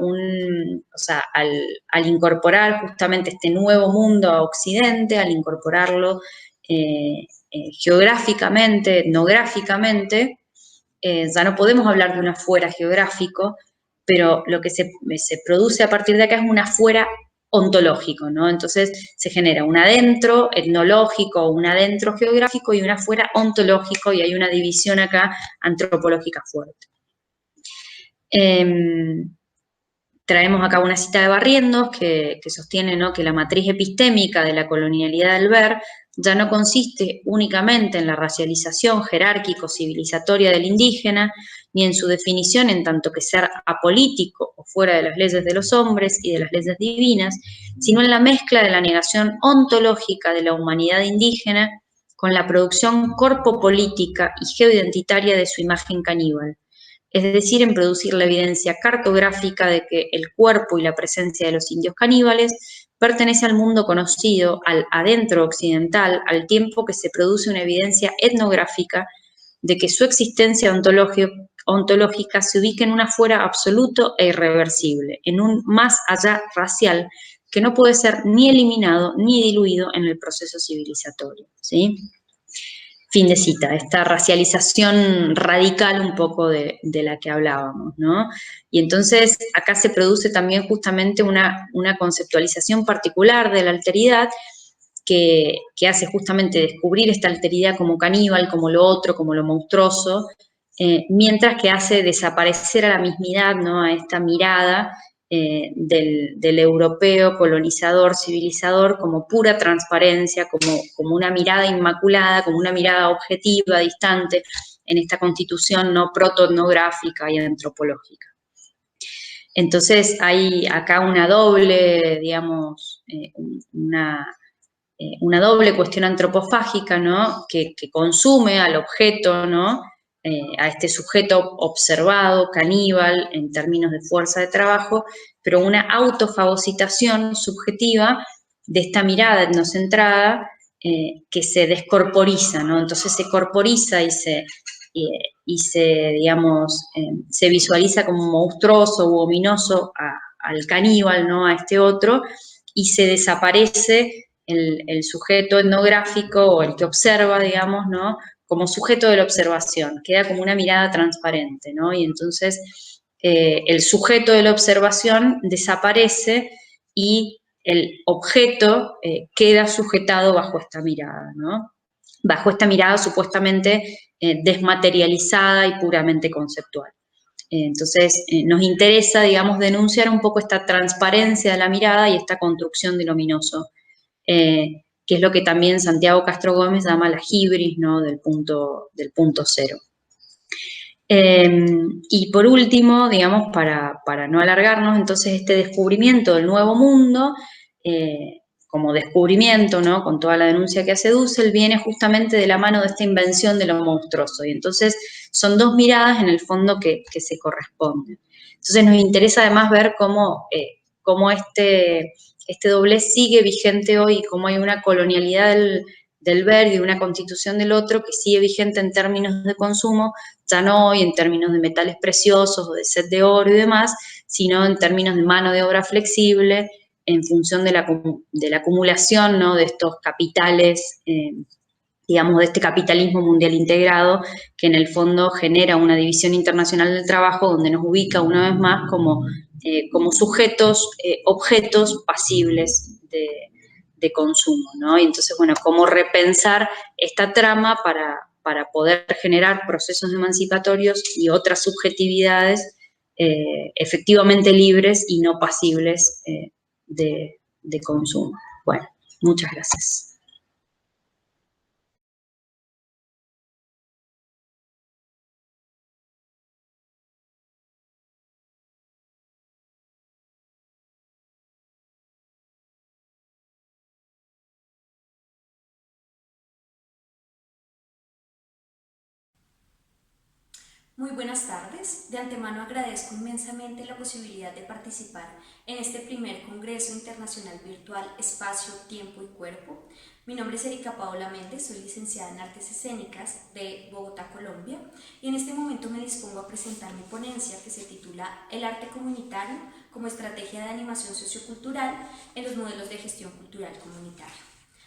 al incorporar justamente este nuevo mundo a Occidente, al incorporarlo geográficamente, etnográficamente, ya no podemos hablar de un afuera geográfico, pero lo que se produce a partir de acá es un afuera ontológico, ¿no? Entonces se genera un adentro etnológico, un adentro geográfico y un afuera ontológico, y hay una división acá antropológica fuerte. Traemos acá una cita de Barrientos que sostiene, ¿no?, que la matriz epistémica de la colonialidad del ver ya no consiste únicamente en la racialización jerárquico-civilizatoria del indígena, ni en su definición en tanto que ser apolítico o fuera de las leyes de los hombres y de las leyes divinas, sino en la mezcla de la negación ontológica de la humanidad indígena con la producción corpopolítica y geoidentitaria de su imagen caníbal, es decir, en producir la evidencia cartográfica de que el cuerpo y la presencia de los indios caníbales pertenece al mundo conocido, al adentro occidental, al tiempo que se produce una evidencia etnográfica de que su existencia ontológica se ubica en un afuera absoluto e irreversible, en un más allá racial que no puede ser ni eliminado ni diluido en el proceso civilizatorio, ¿sí? Fin de cita, esta racialización radical un poco de la que hablábamos, ¿no? Y entonces acá se produce también justamente una conceptualización particular de la alteridad que hace justamente descubrir esta alteridad como caníbal, como lo otro, como lo monstruoso, mientras que hace desaparecer a la mismidad, ¿no? A esta mirada del europeo colonizador, civilizador, como pura transparencia, como una mirada inmaculada, como una mirada objetiva, distante, en esta constitución no protoetnográfica y antropológica. Entonces hay acá una doble, digamos, una doble cuestión antropofágica, ¿no? Que consume al objeto, ¿no? A este sujeto observado, caníbal, en términos de fuerza de trabajo, pero una autofagocitación subjetiva de esta mirada etnocentrada que se descorporiza, ¿no? Entonces se corporiza y se, digamos, se visualiza como monstruoso u ominoso al caníbal, ¿no? A este otro, y se desaparece el sujeto etnográfico o el que observa, digamos, ¿no? Como sujeto de la observación, queda como una mirada transparente, ¿no? Y entonces el sujeto de la observación desaparece y el objeto queda sujetado bajo esta mirada, ¿no? Bajo esta mirada supuestamente desmaterializada y puramente conceptual. Entonces, nos interesa, digamos, denunciar un poco esta transparencia de la mirada y esta construcción del ominoso, que es lo que también Santiago Castro Gómez llama la hibris, ¿no? del punto cero. Y por último, digamos, para no alargarnos, entonces este descubrimiento del nuevo mundo, como descubrimiento, ¿no? Con toda la denuncia que hace Dussel, viene justamente de la mano de esta invención de lo monstruoso. Y entonces son dos miradas en el fondo que se corresponden. Entonces nos interesa además ver cómo este doblez sigue vigente hoy, cómo hay una colonialidad del ver y una constitución del otro que sigue vigente en términos de consumo, ya no hoy en términos de metales preciosos o de set de oro y demás, sino en términos de mano de obra flexible, en función de la acumulación, ¿no? De estos capitales, digamos, de este capitalismo mundial integrado, que en el fondo genera una división internacional del trabajo donde nos ubica una vez más como sujetos, objetos pasibles de consumo, ¿no? Y entonces, bueno, cómo repensar esta trama para poder generar procesos emancipatorios y otras subjetividades efectivamente libres y no pasibles de consumo. Bueno, muchas gracias. Muy buenas tardes. De antemano agradezco inmensamente la posibilidad de participar en este primer Congreso Internacional Virtual Espacio, Tiempo y Cuerpo. Mi nombre es Erika Paola Méndez, soy licenciada en Artes Escénicas de Bogotá, Colombia, y en este momento me dispongo a presentar mi ponencia que se titula El arte comunitario como estrategia de animación sociocultural en los modelos de gestión cultural comunitaria.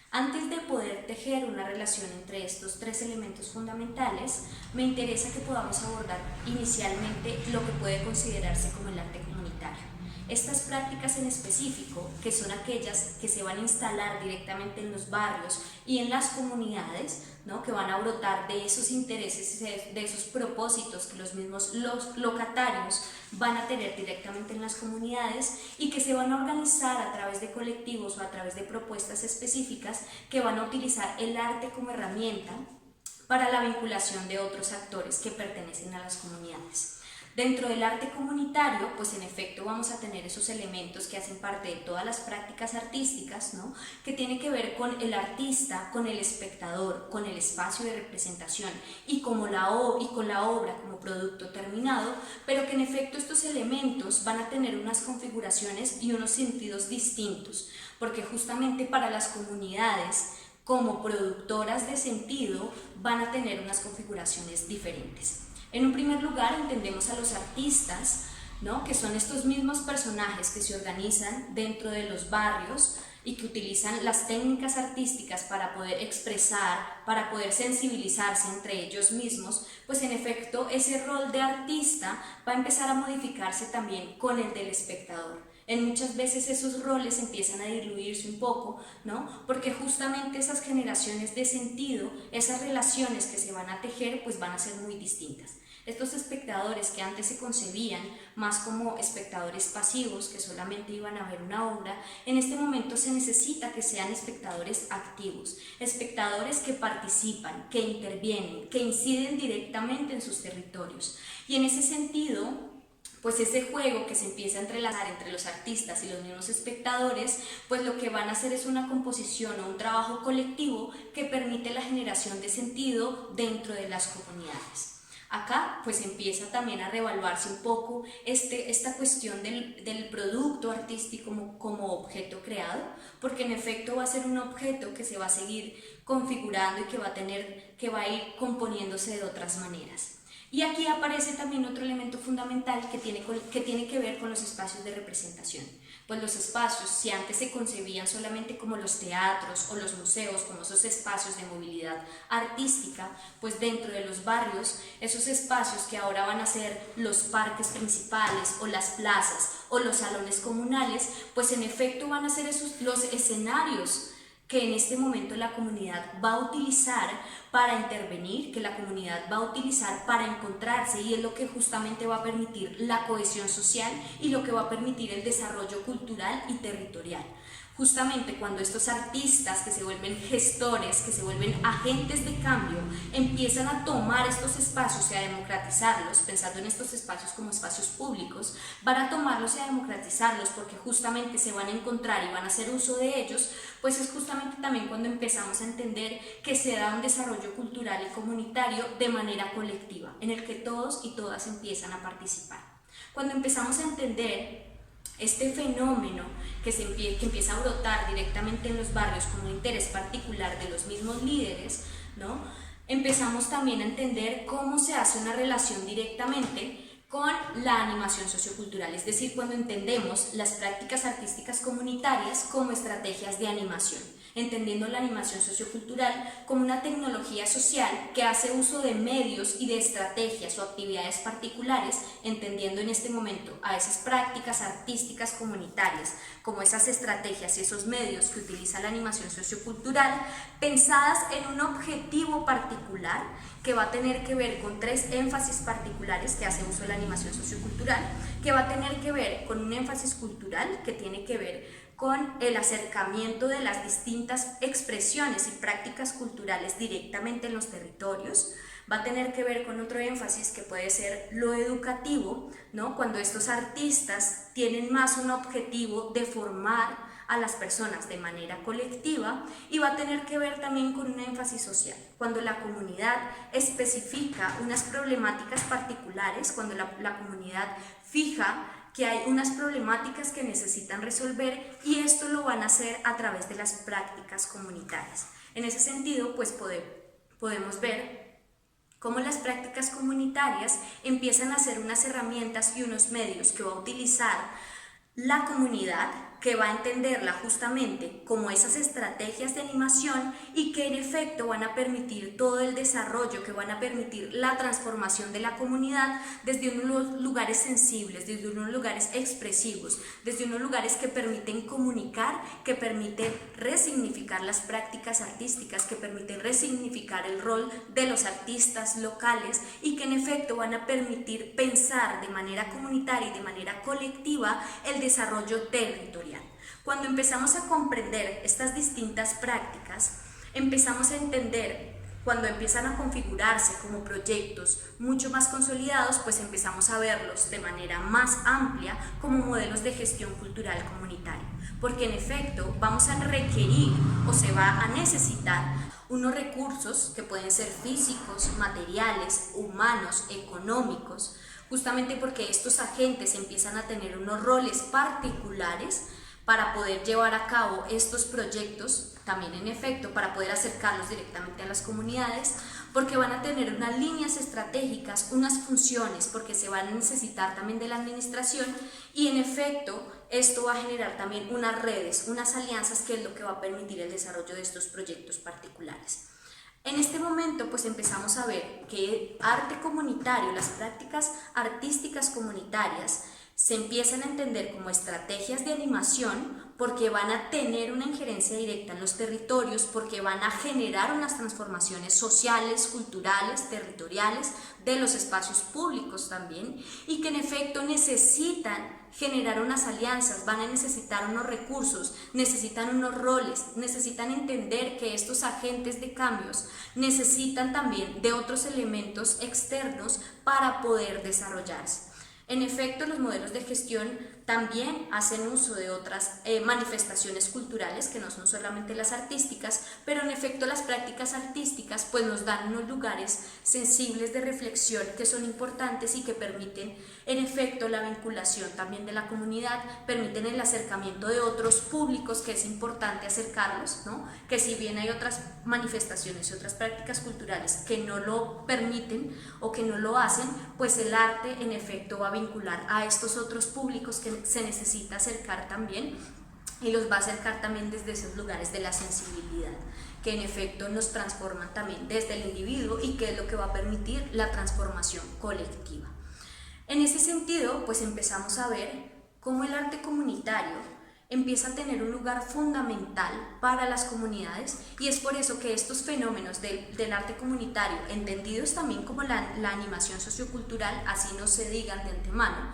Antes de poder tejer una relación entre estos tres elementos fundamentales, me interesa que podamos abordar inicialmente lo que puede considerarse como el arte comunitario. Estas prácticas en específico, que son aquellas que se van a instalar directamente en los barrios y en las comunidades, ¿no? Que van a brotar de esos intereses, de esos propósitos que los mismos locatarios van a tener directamente en las comunidades y que se van a organizar a través de colectivos o a través de propuestas específicas que van a utilizar el arte como herramienta para la vinculación de otros actores que pertenecen a las comunidades. Dentro del arte comunitario, pues en efecto vamos a tener esos elementos que hacen parte de todas las prácticas artísticas, ¿no? Que tiene que ver con el artista, con el espectador, con el espacio de representación y con la obra como producto terminado, pero que en efecto estos elementos van a tener unas configuraciones y unos sentidos distintos, porque justamente para las comunidades, como productoras de sentido, van a tener unas configuraciones diferentes. En un primer lugar entendemos a los artistas, ¿no? Que son estos mismos personajes que se organizan dentro de los barrios y que utilizan las técnicas artísticas para poder expresar, para poder sensibilizarse entre ellos mismos, pues en efecto ese rol de artista va a empezar a modificarse también con el del espectador. En muchas veces esos roles empiezan a diluirse un poco, ¿no? Porque justamente esas generaciones de sentido, esas relaciones que se van a tejer, pues van a ser muy distintas. Estos espectadores que antes se concebían más como espectadores pasivos, que solamente iban a ver una obra, en este momento se necesita que sean espectadores activos, espectadores que participan, que intervienen, que inciden directamente en sus territorios. Y en ese sentido, pues ese juego que se empieza a entrelazar entre los artistas y los mismos espectadores, pues lo que van a hacer es una composición o un trabajo colectivo que permite la generación de sentido dentro de las comunidades. Acá pues empieza también a reevaluarse un poco esta cuestión del producto artístico como objeto creado, porque en efecto va a ser un objeto que se va a seguir configurando y que va a ir componiéndose de otras maneras. Y aquí aparece también otro elemento fundamental que tiene que ver con los espacios de representación. Pues los espacios, si antes se concebían solamente como los teatros o los museos, como esos espacios de movilidad artística, pues dentro de los barrios, esos espacios que ahora van a ser los parques principales o las plazas o los salones comunales, pues en efecto van a ser los escenarios que en este momento la comunidad va a utilizar para intervenir, que la comunidad va a utilizar para encontrarse, y es lo que justamente va a permitir la cohesión social y lo que va a permitir el desarrollo cultural y territorial. Justamente cuando estos artistas que se vuelven gestores, que se vuelven agentes de cambio, empiezan a tomar estos espacios y a democratizarlos, pensando en estos espacios como espacios públicos, van a tomarlos y a democratizarlos porque justamente se van a encontrar y van a hacer uso de ellos, pues es justamente también cuando empezamos a entender que se da un desarrollo cultural y comunitario de manera colectiva, en el que todos y todas empiezan a participar. Cuando empezamos a entender este fenómeno que empieza a brotar directamente en los barrios con un interés particular de los mismos líderes, ¿no? Empezamos también a entender cómo se hace una relación directamente con la animación sociocultural, es decir, cuando entendemos las prácticas artísticas comunitarias como estrategias de animación, entendiendo la animación sociocultural como una tecnología social que hace uso de medios y de estrategias o actividades particulares, entendiendo en este momento a esas prácticas artísticas comunitarias como esas estrategias y esos medios que utiliza la animación sociocultural, pensadas en un objetivo particular que va a tener que ver con 3 énfasis particulares que hace uso de la animación sociocultural, que va a tener que ver con un énfasis cultural que tiene que ver con el acercamiento de las distintas expresiones y prácticas culturales directamente en los territorios, va a tener que ver con otro énfasis que puede ser lo educativo, ¿no? Cuando estos artistas tienen más un objetivo de formar a las personas de manera colectiva, y va a tener que ver también con un énfasis social, cuando la comunidad especifica unas problemáticas particulares, cuando la comunidad fija que hay unas problemáticas que necesitan resolver, y esto lo van a hacer a través de las prácticas comunitarias. En ese sentido, pues podemos ver cómo las prácticas comunitarias empiezan a ser unas herramientas y unos medios que va a utilizar la comunidad que va a entenderla justamente como esas estrategias de animación y que en efecto van a permitir todo el desarrollo, que van a permitir la transformación de la comunidad desde unos lugares sensibles, desde unos lugares expresivos, desde unos lugares que permiten comunicar, que permiten resignificar las prácticas artísticas, que permiten resignificar el rol de los artistas locales y que en efecto van a permitir pensar de manera comunitaria y de manera colectiva el desarrollo territorial. Cuando empezamos a comprender estas distintas prácticas, empezamos a entender, cuando empiezan a configurarse como proyectos mucho más consolidados, pues empezamos a verlos de manera más amplia como modelos de gestión cultural comunitaria. Porque en efecto vamos a requerir o se va a necesitar unos recursos que pueden ser físicos, materiales, humanos, económicos, justamente porque estos agentes empiezan a tener unos roles particulares para poder llevar a cabo estos proyectos, también en efecto para poder acercarlos directamente a las comunidades, porque van a tener unas líneas estratégicas, unas funciones, porque se van a necesitar también de la administración y en efecto esto va a generar también unas redes, unas alianzas, que es lo que va a permitir el desarrollo de estos proyectos particulares. En este momento pues empezamos a ver que arte comunitario, las prácticas artísticas comunitarias se empiezan a entender como estrategias de animación porque van a tener una injerencia directa en los territorios, porque van a generar unas transformaciones sociales, culturales, territoriales de los espacios públicos también, y que en efecto necesitan generar unas alianzas, van a necesitar unos recursos, necesitan unos roles, necesitan entender que estos agentes de cambios necesitan también de otros elementos externos para poder desarrollarse. En efecto, los modelos de gestión también hacen uso de otras manifestaciones culturales que no son solamente las artísticas, pero en efecto las prácticas artísticas pues nos dan unos lugares sensibles de reflexión que son importantes y que permiten en efecto la vinculación también de la comunidad, permiten el acercamiento de otros públicos, que es importante acercarlos, ¿no? Que si bien hay otras manifestaciones y otras prácticas culturales que no lo permiten o que no lo hacen, pues el arte en efecto va a vincular a estos otros públicos que se necesita acercar también, y los va a acercar también desde esos lugares de la sensibilidad, que en efecto nos transforman también desde el individuo y que es lo que va a permitir la transformación colectiva. En ese sentido, pues empezamos a ver cómo el arte comunitario empieza a tener un lugar fundamental para las comunidades, y es por eso que estos fenómenos del arte comunitario, entendidos también como la animación sociocultural, así no se digan de antemano,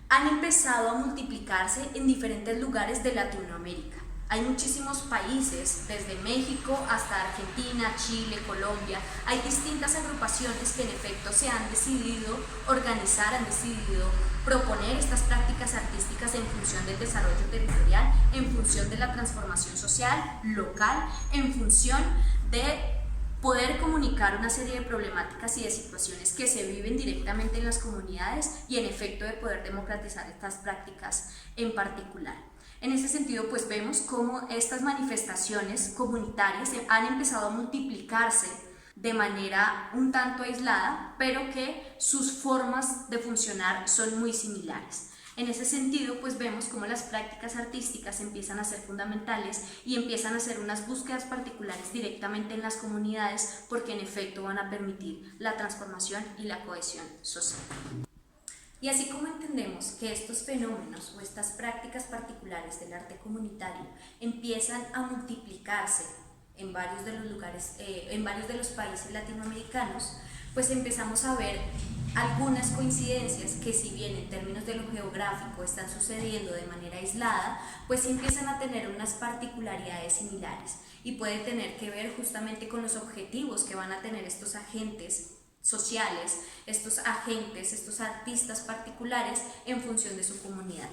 han empezado a multiplicarse en diferentes lugares de Latinoamérica. Hay muchísimos países, desde México hasta Argentina, Chile, Colombia. Hay distintas agrupaciones que en efecto se han decidido organizar, han decidido proponer estas prácticas artísticas en función del desarrollo territorial, en función de la transformación social, local, en función de poder comunicar una serie de problemáticas y de situaciones que se viven directamente en las comunidades y en efecto de poder democratizar estas prácticas en particular. En ese sentido, pues vemos cómo estas manifestaciones comunitarias han empezado a multiplicarse de manera un tanto aislada, pero que sus formas de funcionar son muy similares. En ese sentido, pues vemos cómo las prácticas artísticas empiezan a ser fundamentales y empiezan a hacer unas búsquedas particulares directamente en las comunidades, porque en efecto van a permitir la transformación y la cohesión social. Y así como entendemos que estos fenómenos o estas prácticas particulares del arte comunitario empiezan a multiplicarse en varios de los lugares, en varios de los países latinoamericanos, pues empezamos a ver algunas coincidencias que, si bien en términos de lo geográfico están sucediendo de manera aislada, pues empiezan a tener unas particularidades similares, y puede tener que ver justamente con los objetivos que van a tener estos agentes sociales, estos agentes, estos artistas particulares en función de su comunidad.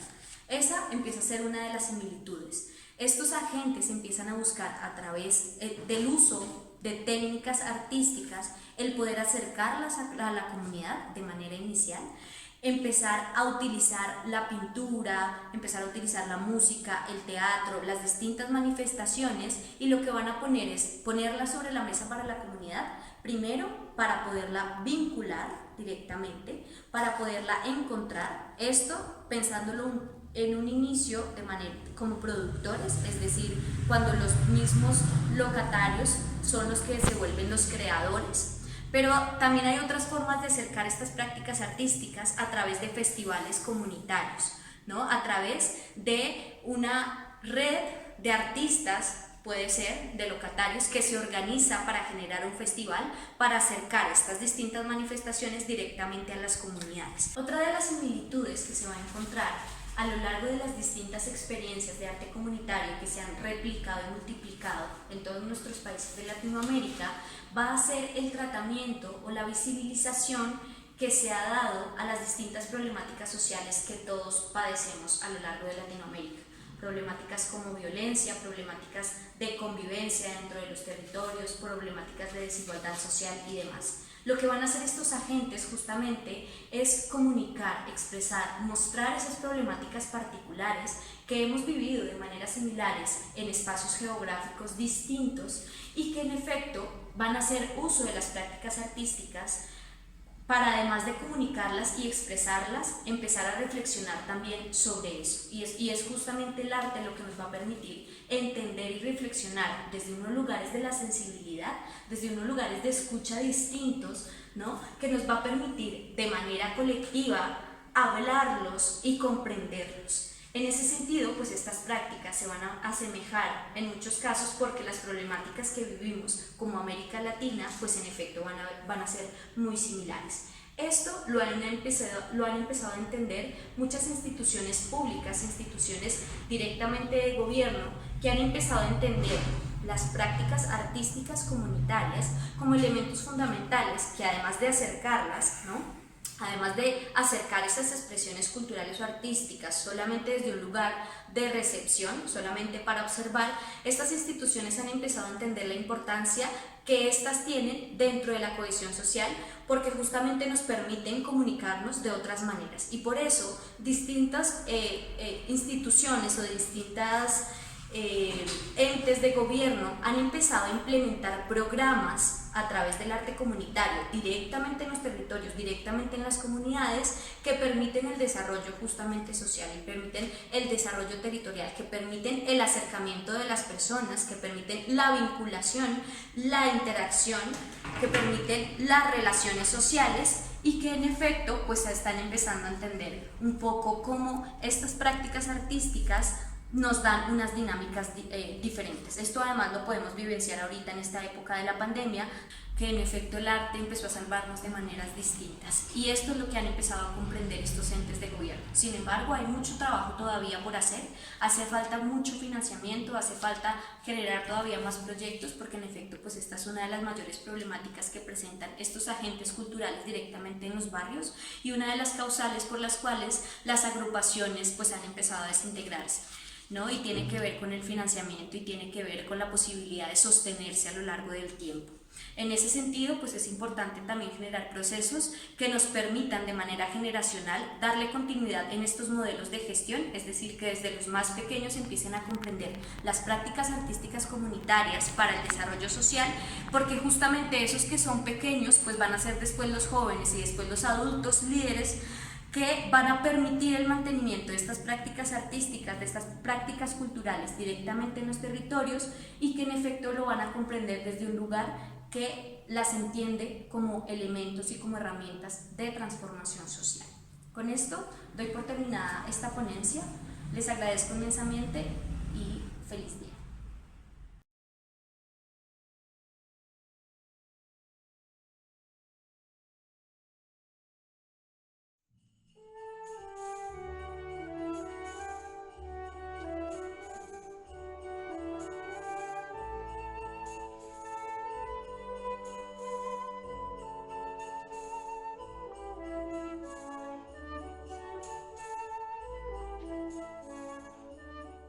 Esa empieza a ser una de las similitudes. Estos agentes empiezan a buscar, a través del uso de técnicas artísticas, el poder acercarlas a la comunidad de manera inicial, empezar a utilizar la pintura, empezar a utilizar la música, el teatro, las distintas manifestaciones, y lo que van a poner es ponerla sobre la mesa para la comunidad, primero para poderla vincular directamente, para poderla encontrar, esto pensándolo en un inicio de manera como productores, es decir, cuando los mismos locatarios son los que se vuelven los creadores. Pero también hay otras formas de acercar estas prácticas artísticas a través de festivales comunitarios, ¿no? A través de una red de artistas, puede ser de locatarios, que se organiza para generar un festival, para acercar estas distintas manifestaciones directamente a las comunidades. Otra de las similitudes que se va a encontrar a lo largo de las distintas experiencias de arte comunitario que se han replicado y multiplicado en todos nuestros países de Latinoamérica va a ser el tratamiento o la visibilización que se ha dado a las distintas problemáticas sociales que todos padecemos a lo largo de Latinoamérica. Problemáticas como violencia, problemáticas de convivencia dentro de los territorios, problemáticas de desigualdad social y demás. Lo que van a hacer estos agentes justamente es comunicar, expresar, mostrar esas problemáticas particulares que hemos vivido de maneras similares en espacios geográficos distintos y que en efecto van a hacer uso de las prácticas artísticas para, además de comunicarlas y expresarlas, empezar a reflexionar también sobre eso. Y es justamente el arte lo que nos va a permitir entender y reflexionar desde unos lugares de la sensibilidad, desde unos lugares de escucha distintos, ¿no? Que nos va a permitir de manera colectiva hablarlos y comprenderlos. En ese sentido, pues estas prácticas se van a asemejar en muchos casos porque las problemáticas que vivimos como América Latina, pues en efecto van a ser muy similares. Esto lo han empezado a entender muchas instituciones públicas, instituciones directamente de gobierno, que han empezado a entender las prácticas artísticas comunitarias como elementos fundamentales que, además de acercarlas, ¿no? Además de acercar esas expresiones culturales o artísticas solamente desde un lugar de recepción, solamente para observar, estas instituciones han empezado a entender la importancia que éstas tienen dentro de la cohesión social, porque justamente nos permiten comunicarnos de otras maneras. Y por eso distintas instituciones o distintas entes de gobierno han empezado a implementar programas a través del arte comunitario directamente en los territorios, directamente en las comunidades, que permiten el desarrollo justamente social y permiten el desarrollo territorial, que permiten el acercamiento de las personas, que permiten la vinculación, la interacción, que permiten las relaciones sociales y que en efecto pues están empezando a entender un poco cómo estas prácticas artísticas nos dan unas dinámicas diferentes. Esto además lo podemos vivenciar ahorita en esta época de la pandemia, que en efecto el arte empezó a salvarnos de maneras distintas, y esto es lo que han empezado a comprender estos entes de gobierno. Sin embargo, hay mucho trabajo todavía por hacer, hace falta mucho financiamiento, hace falta generar todavía más proyectos, porque en efecto pues esta es una de las mayores problemáticas que presentan estos agentes culturales directamente en los barrios y una de las causales por las cuales las agrupaciones pues han empezado a desintegrarse, ¿no? Y tiene que ver con el financiamiento y tiene que ver con la posibilidad de sostenerse a lo largo del tiempo. En ese sentido, pues es importante también generar procesos que nos permitan de manera generacional darle continuidad en estos modelos de gestión, es decir, que desde los más pequeños empiecen a comprender las prácticas artísticas comunitarias para el desarrollo social, porque justamente esos que son pequeños pues van a ser después los jóvenes y después los adultos líderes que van a permitir el mantenimiento de estas prácticas artísticas, de estas prácticas culturales directamente en los territorios, y que en efecto lo van a comprender desde un lugar que las entiende como elementos y como herramientas de transformación social. Con esto doy por terminada esta ponencia, les agradezco inmensamente y feliz día.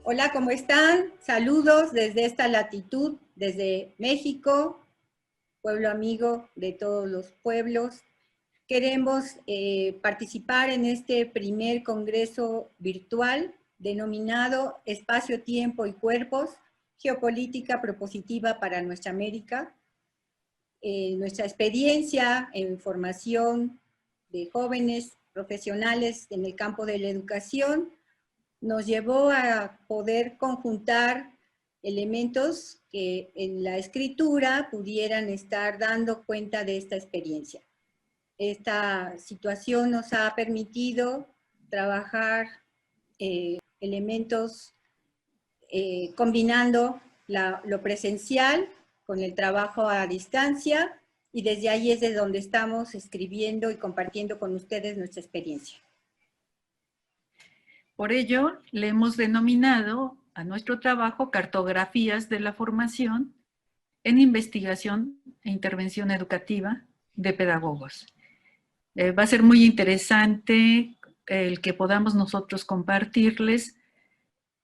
Hola, ¿cómo están? Saludos desde esta latitud, desde México, pueblo amigo de todos los pueblos. Queremos participar en este primer congreso virtual denominado Espacio, Tiempo y Cuerpos, Geopolítica Propositiva para Nuestra América. Nuestra experiencia en formación de jóvenes profesionales en el campo de la educación nos llevó a poder conjuntar elementos que en la escritura pudieran estar dando cuenta de esta experiencia. Esta situación nos ha permitido trabajar elementos combinando lo presencial con el trabajo a distancia, y desde ahí es de donde estamos escribiendo y compartiendo con ustedes nuestra experiencia. Por ello, le hemos denominado a nuestro trabajo cartografías de la formación en investigación e intervención educativa de pedagogos. Va a ser muy interesante el que podamos nosotros compartirles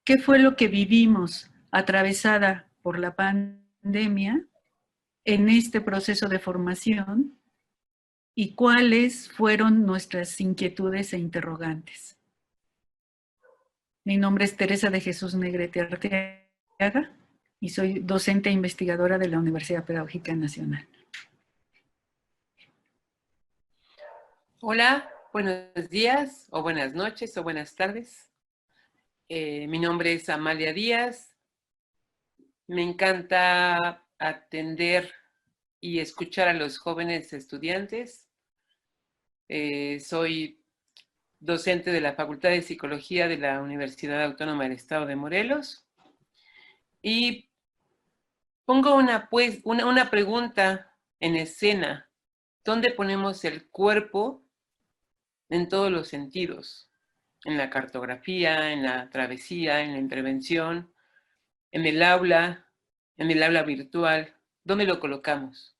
qué fue lo que vivimos atravesada por la pandemia en este proceso de formación y cuáles fueron nuestras inquietudes e interrogantes. Mi nombre es Teresa de Jesús Negrete Arteaga y soy docente e investigadora de la Universidad Pedagógica Nacional. Hola, buenos días, o buenas noches, o buenas tardes. Mi nombre es Amalia Díaz. Me encanta atender y escuchar a los jóvenes estudiantes. Soy docente de la Facultad de Psicología de la Universidad Autónoma del Estado de Morelos. Y pongo una pregunta en escena. ¿Dónde ponemos el cuerpo en todos los sentidos? En la cartografía, en la travesía, en la intervención, en el aula virtual. ¿Dónde lo colocamos?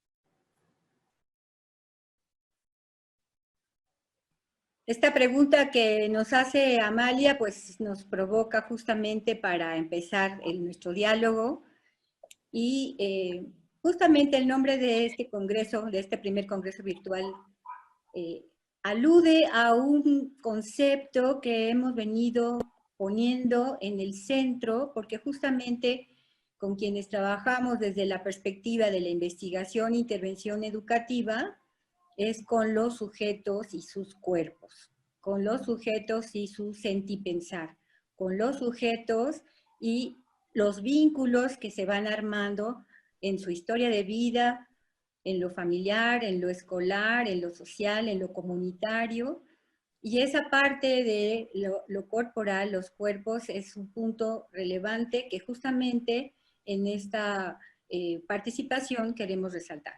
Esta pregunta que nos hace Amalia, pues nos provoca justamente para empezar nuestro diálogo, y justamente el nombre de este congreso, de este primer congreso virtual, alude a un concepto que hemos venido poniendo en el centro, porque justamente con quienes trabajamos desde la perspectiva de la investigación e intervención educativa, es con los sujetos y sus cuerpos, con los sujetos y su sentipensar, con los sujetos y los vínculos que se van armando en su historia de vida, en lo familiar, en lo escolar, en lo social, en lo comunitario. Y esa parte de lo corporal, los cuerpos, es un punto relevante que justamente en esta participación queremos resaltar.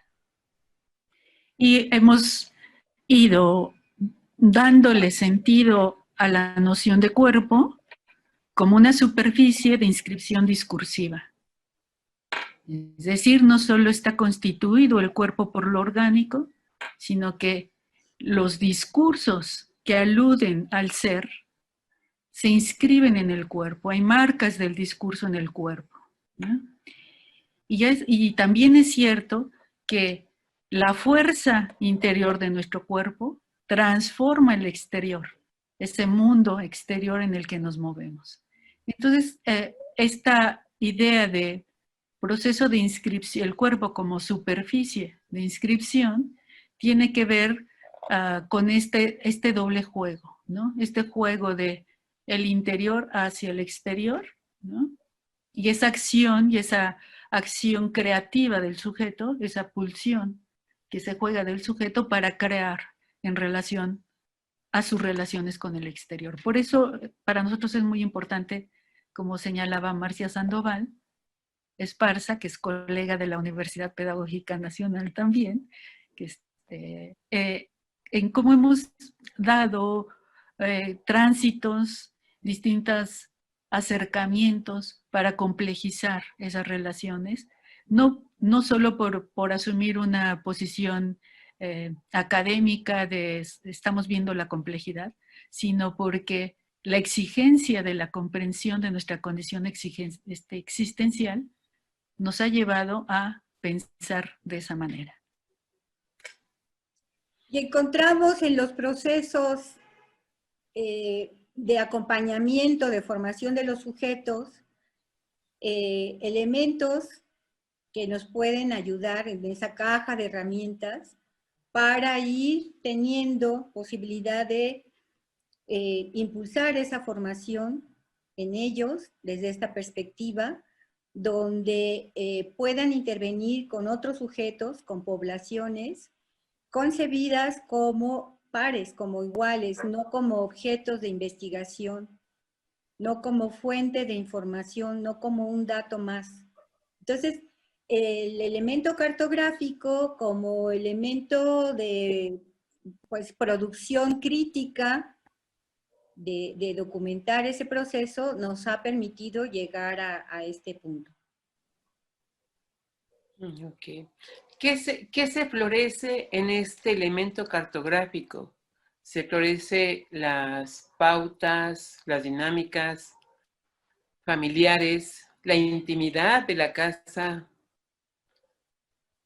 Y hemos ido dándole sentido a la noción de cuerpo como una superficie de inscripción discursiva. Es decir, no solo está constituido el cuerpo por lo orgánico, sino que los discursos que aluden al ser se inscriben en el cuerpo, hay marcas del discurso en el cuerpo, ¿no? Y también es cierto que la fuerza interior de nuestro cuerpo transforma el exterior, ese mundo exterior en el que nos movemos. Entonces, esta idea de proceso de inscripción, el cuerpo como superficie de inscripción, tiene que ver con este doble juego, ¿no? Este juego de el interior hacia el exterior, ¿no? Y esa acción creativa del sujeto, esa pulsión que se juega del sujeto para crear en relación a sus relaciones con el exterior. Por eso, para nosotros es muy importante, como señalaba Marcia Sandoval Esparza, que es colega de la Universidad Pedagógica Nacional también, que en cómo hemos dado tránsitos, distintos acercamientos para complejizar esas relaciones, no solo por asumir una posición académica de estamos viendo la complejidad, sino porque la exigencia de la comprensión de nuestra condición existencial nos ha llevado a pensar de esa manera. Y encontramos en los procesos de acompañamiento, de formación de los sujetos, elementos que nos pueden ayudar en esa caja de herramientas para ir teniendo posibilidad de impulsar esa formación en ellos desde esta perspectiva, donde puedan intervenir con otros sujetos, con poblaciones, concebidas como pares, como iguales, no como objetos de investigación, no como fuente de información, no como un dato más. Entonces, el elemento cartográfico como elemento de pues, producción crítica, de documentar ese proceso, nos ha permitido llegar a este punto. Ok. ¿Qué se florece en este elemento cartográfico? Se florece las pautas, las dinámicas familiares, la intimidad de la casa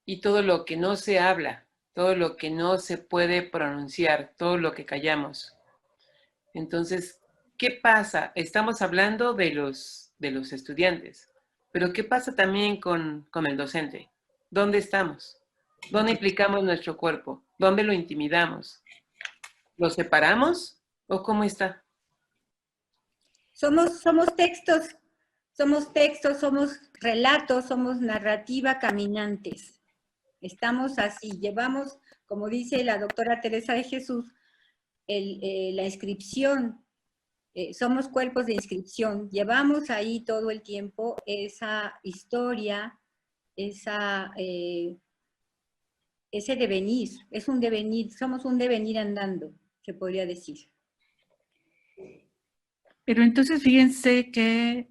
y todo lo que no se habla, todo lo que no se puede pronunciar, todo lo que callamos. Entonces, ¿qué pasa? Estamos hablando de los estudiantes, pero ¿qué pasa también con el docente? ¿Dónde estamos? ¿Dónde implicamos nuestro cuerpo? ¿Dónde lo intimidamos? ¿Lo separamos o cómo está? Somos textos, somos relatos, somos narrativa caminantes. Estamos así, llevamos, como dice la doctora Teresa de Jesús, la inscripción, somos cuerpos de inscripción, llevamos ahí todo el tiempo esa historia, ese devenir, es un devenir, somos un devenir andando, se podría decir. Pero entonces fíjense que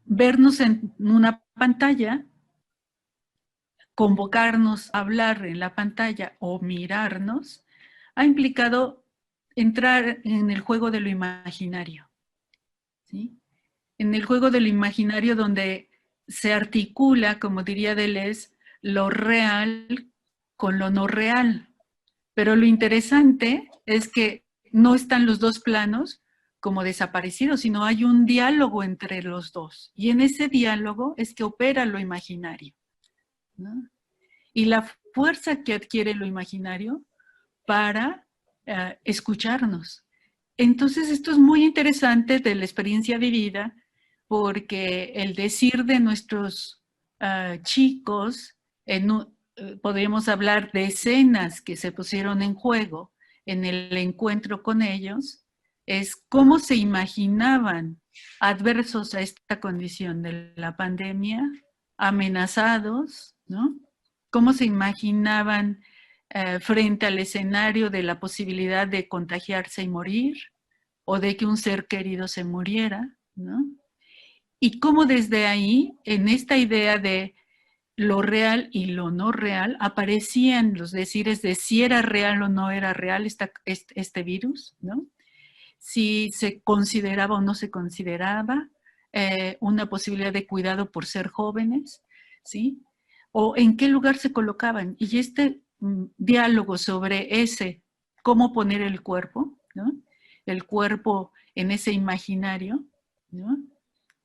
vernos en una pantalla, convocarnos a hablar en la pantalla o mirarnos, ha implicado entrar en el juego de lo imaginario, ¿sí? En el juego de lo imaginario donde se articula, como diría Deleuze, lo real con lo no real. Pero lo interesante es que no están los dos planos como desaparecidos, sino hay un diálogo entre los dos. Y en ese diálogo es que opera lo imaginario, ¿no? Y la fuerza que adquiere lo imaginario para escucharnos. Entonces, esto es muy interesante de la experiencia vivida, porque el decir de nuestros chicos, podríamos hablar de escenas que se pusieron en juego en el encuentro con ellos, es cómo se imaginaban adversos a esta condición de la pandemia, amenazados, ¿no? Cómo se imaginaban frente al escenario de la posibilidad de contagiarse y morir, o de que un ser querido se muriera, ¿no? Y cómo desde ahí, en esta idea de lo real y lo no real, aparecían los decires de si era real o no era real este virus, ¿no? Si se consideraba o no se consideraba una posibilidad de cuidado por ser jóvenes, ¿sí? O en qué lugar se colocaban. Y este diálogo sobre cómo poner el cuerpo, ¿no? El cuerpo en ese imaginario, ¿no?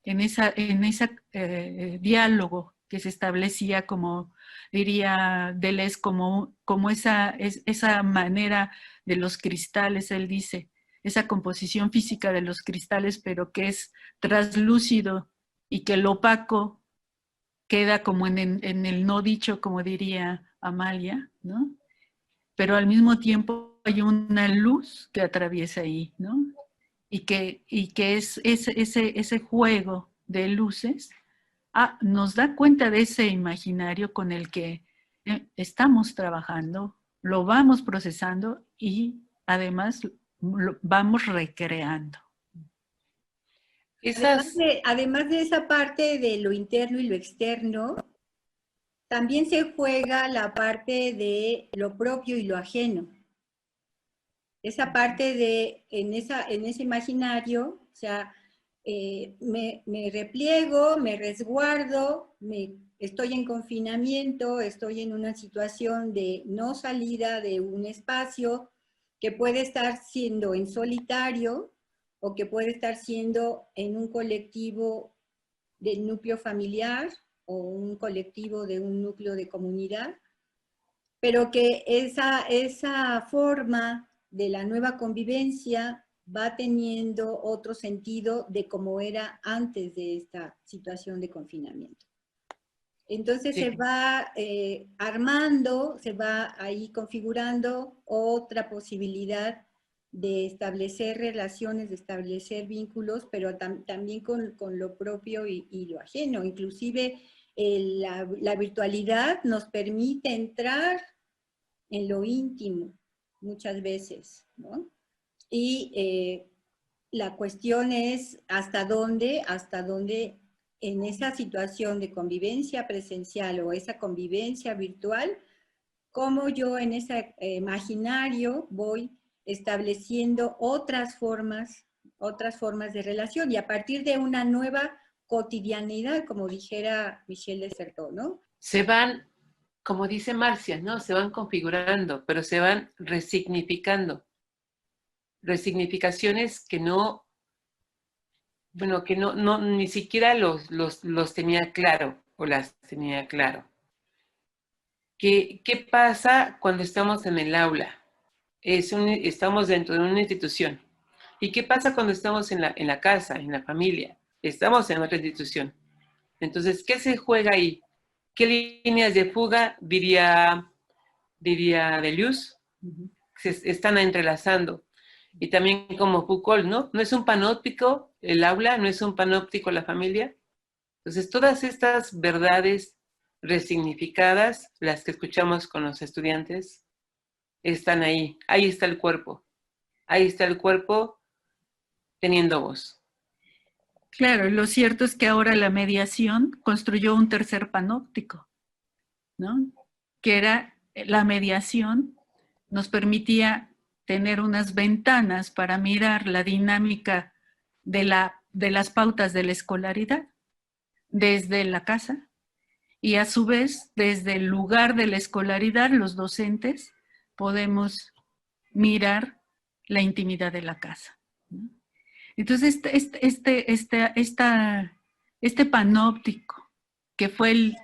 En ese diálogo que se establecía, como diría Deleuze, como esa manera de los cristales, él dice, esa composición física de los cristales, pero que es traslúcido y que lo opaco queda como en el no dicho, como diría Amalia, ¿no? Pero al mismo tiempo hay una luz que atraviesa ahí, ¿no? Y que es ese juego de luces nos da cuenta de ese imaginario con el que estamos trabajando, lo vamos procesando y además lo vamos recreando. Además de esa parte de lo interno y lo externo, también se juega la parte de lo propio y lo ajeno. Esa parte de, en ese imaginario, o sea, me repliego, me resguardo, estoy en confinamiento, estoy en una situación de no salida de un espacio que puede estar siendo en solitario o que puede estar siendo en un colectivo del núcleo familiar o un colectivo de un núcleo de comunidad, pero que esa forma de la nueva convivencia va teniendo otro sentido de cómo era antes de esta situación de confinamiento. Entonces Sí. se va armando, se va ahí configurando otra posibilidad de establecer relaciones, de establecer vínculos, pero también con lo propio y lo ajeno. Inclusive la virtualidad nos permite entrar en lo íntimo muchas veces, ¿no? Y la cuestión es hasta dónde en esa situación de convivencia presencial o esa convivencia virtual, cómo yo en ese imaginario voy estableciendo otras formas de relación y a partir de una nueva cotidianidad, como dijera Michel de Certeau, ¿no? Se van, como dice Marcia, ¿no? Se van configurando, pero se van resignificando. Resignificaciones que no, bueno, que no ni siquiera los tenía claro o las tenía claro. ¿Qué pasa cuando estamos en el aula? Estamos dentro de una institución. ¿Y qué pasa cuando estamos en la casa, en la familia? Estamos en otra institución. Entonces, ¿qué se juega ahí? ¿Qué líneas de fuga diría Deleuze? Se están entrelazando. Y también como Foucault, ¿no? No es un panóptico el aula, no es un panóptico la familia. Entonces, todas estas verdades resignificadas, las que escuchamos con los estudiantes, están ahí. Ahí está el cuerpo. Ahí está el cuerpo teniendo voz. Claro, lo cierto es que ahora la mediación construyó un tercer panóptico, ¿no? Que era la mediación, nos permitía tener unas ventanas para mirar la dinámica de las pautas de la escolaridad desde la casa y a su vez desde el lugar de la escolaridad los docentes podemos mirar la intimidad de la casa, ¿no? Entonces, este panóptico, que fue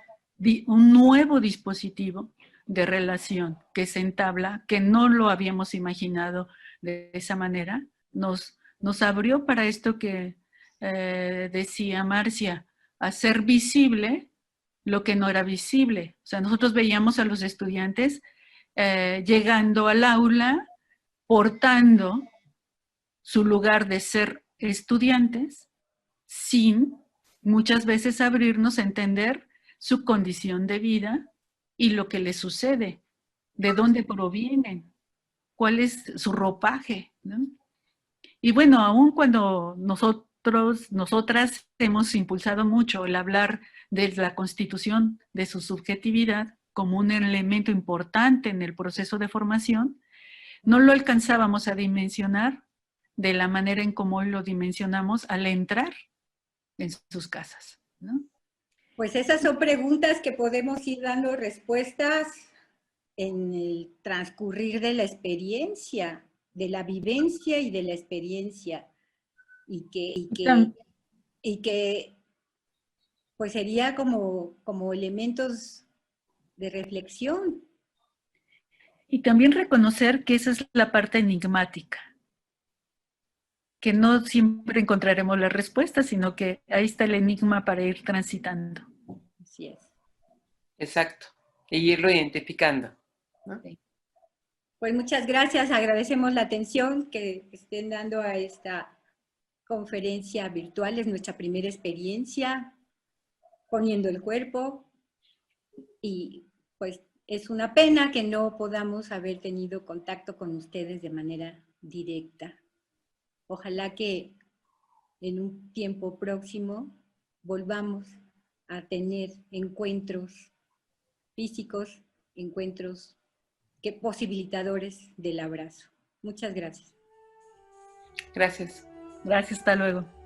un nuevo dispositivo de relación que se entabla, que no lo habíamos imaginado de esa manera, nos abrió para esto que decía Marcia, hacer visible lo que no era visible. O sea, nosotros veíamos a los estudiantes llegando al aula, portando su lugar de ser estudiantes, sin muchas veces abrirnos a entender su condición de vida y lo que les sucede, de dónde provienen, cuál es su ropaje, ¿no? Y bueno, aún cuando nosotras hemos impulsado mucho el hablar de la constitución de su subjetividad como un elemento importante en el proceso de formación, no lo alcanzábamos a dimensionar de la manera en cómo lo dimensionamos al entrar en sus casas, ¿no? Pues esas son preguntas que podemos ir dando respuestas en el transcurrir de la experiencia, de la vivencia y de la experiencia, y que pues sería como elementos de reflexión. Y también reconocer que esa es la parte enigmática, que no siempre encontraremos la respuesta, sino que ahí está el enigma para ir transitando. Así es. Exacto. Y irlo identificando, ¿no? Sí. Pues muchas gracias, agradecemos la atención que estén dando a esta conferencia virtual, es nuestra primera experiencia poniendo el cuerpo y pues es una pena que no podamos haber tenido contacto con ustedes de manera directa. Ojalá que en un tiempo próximo volvamos a tener encuentros físicos, encuentros posibilitadores del abrazo. Muchas gracias. Gracias. Gracias, hasta luego.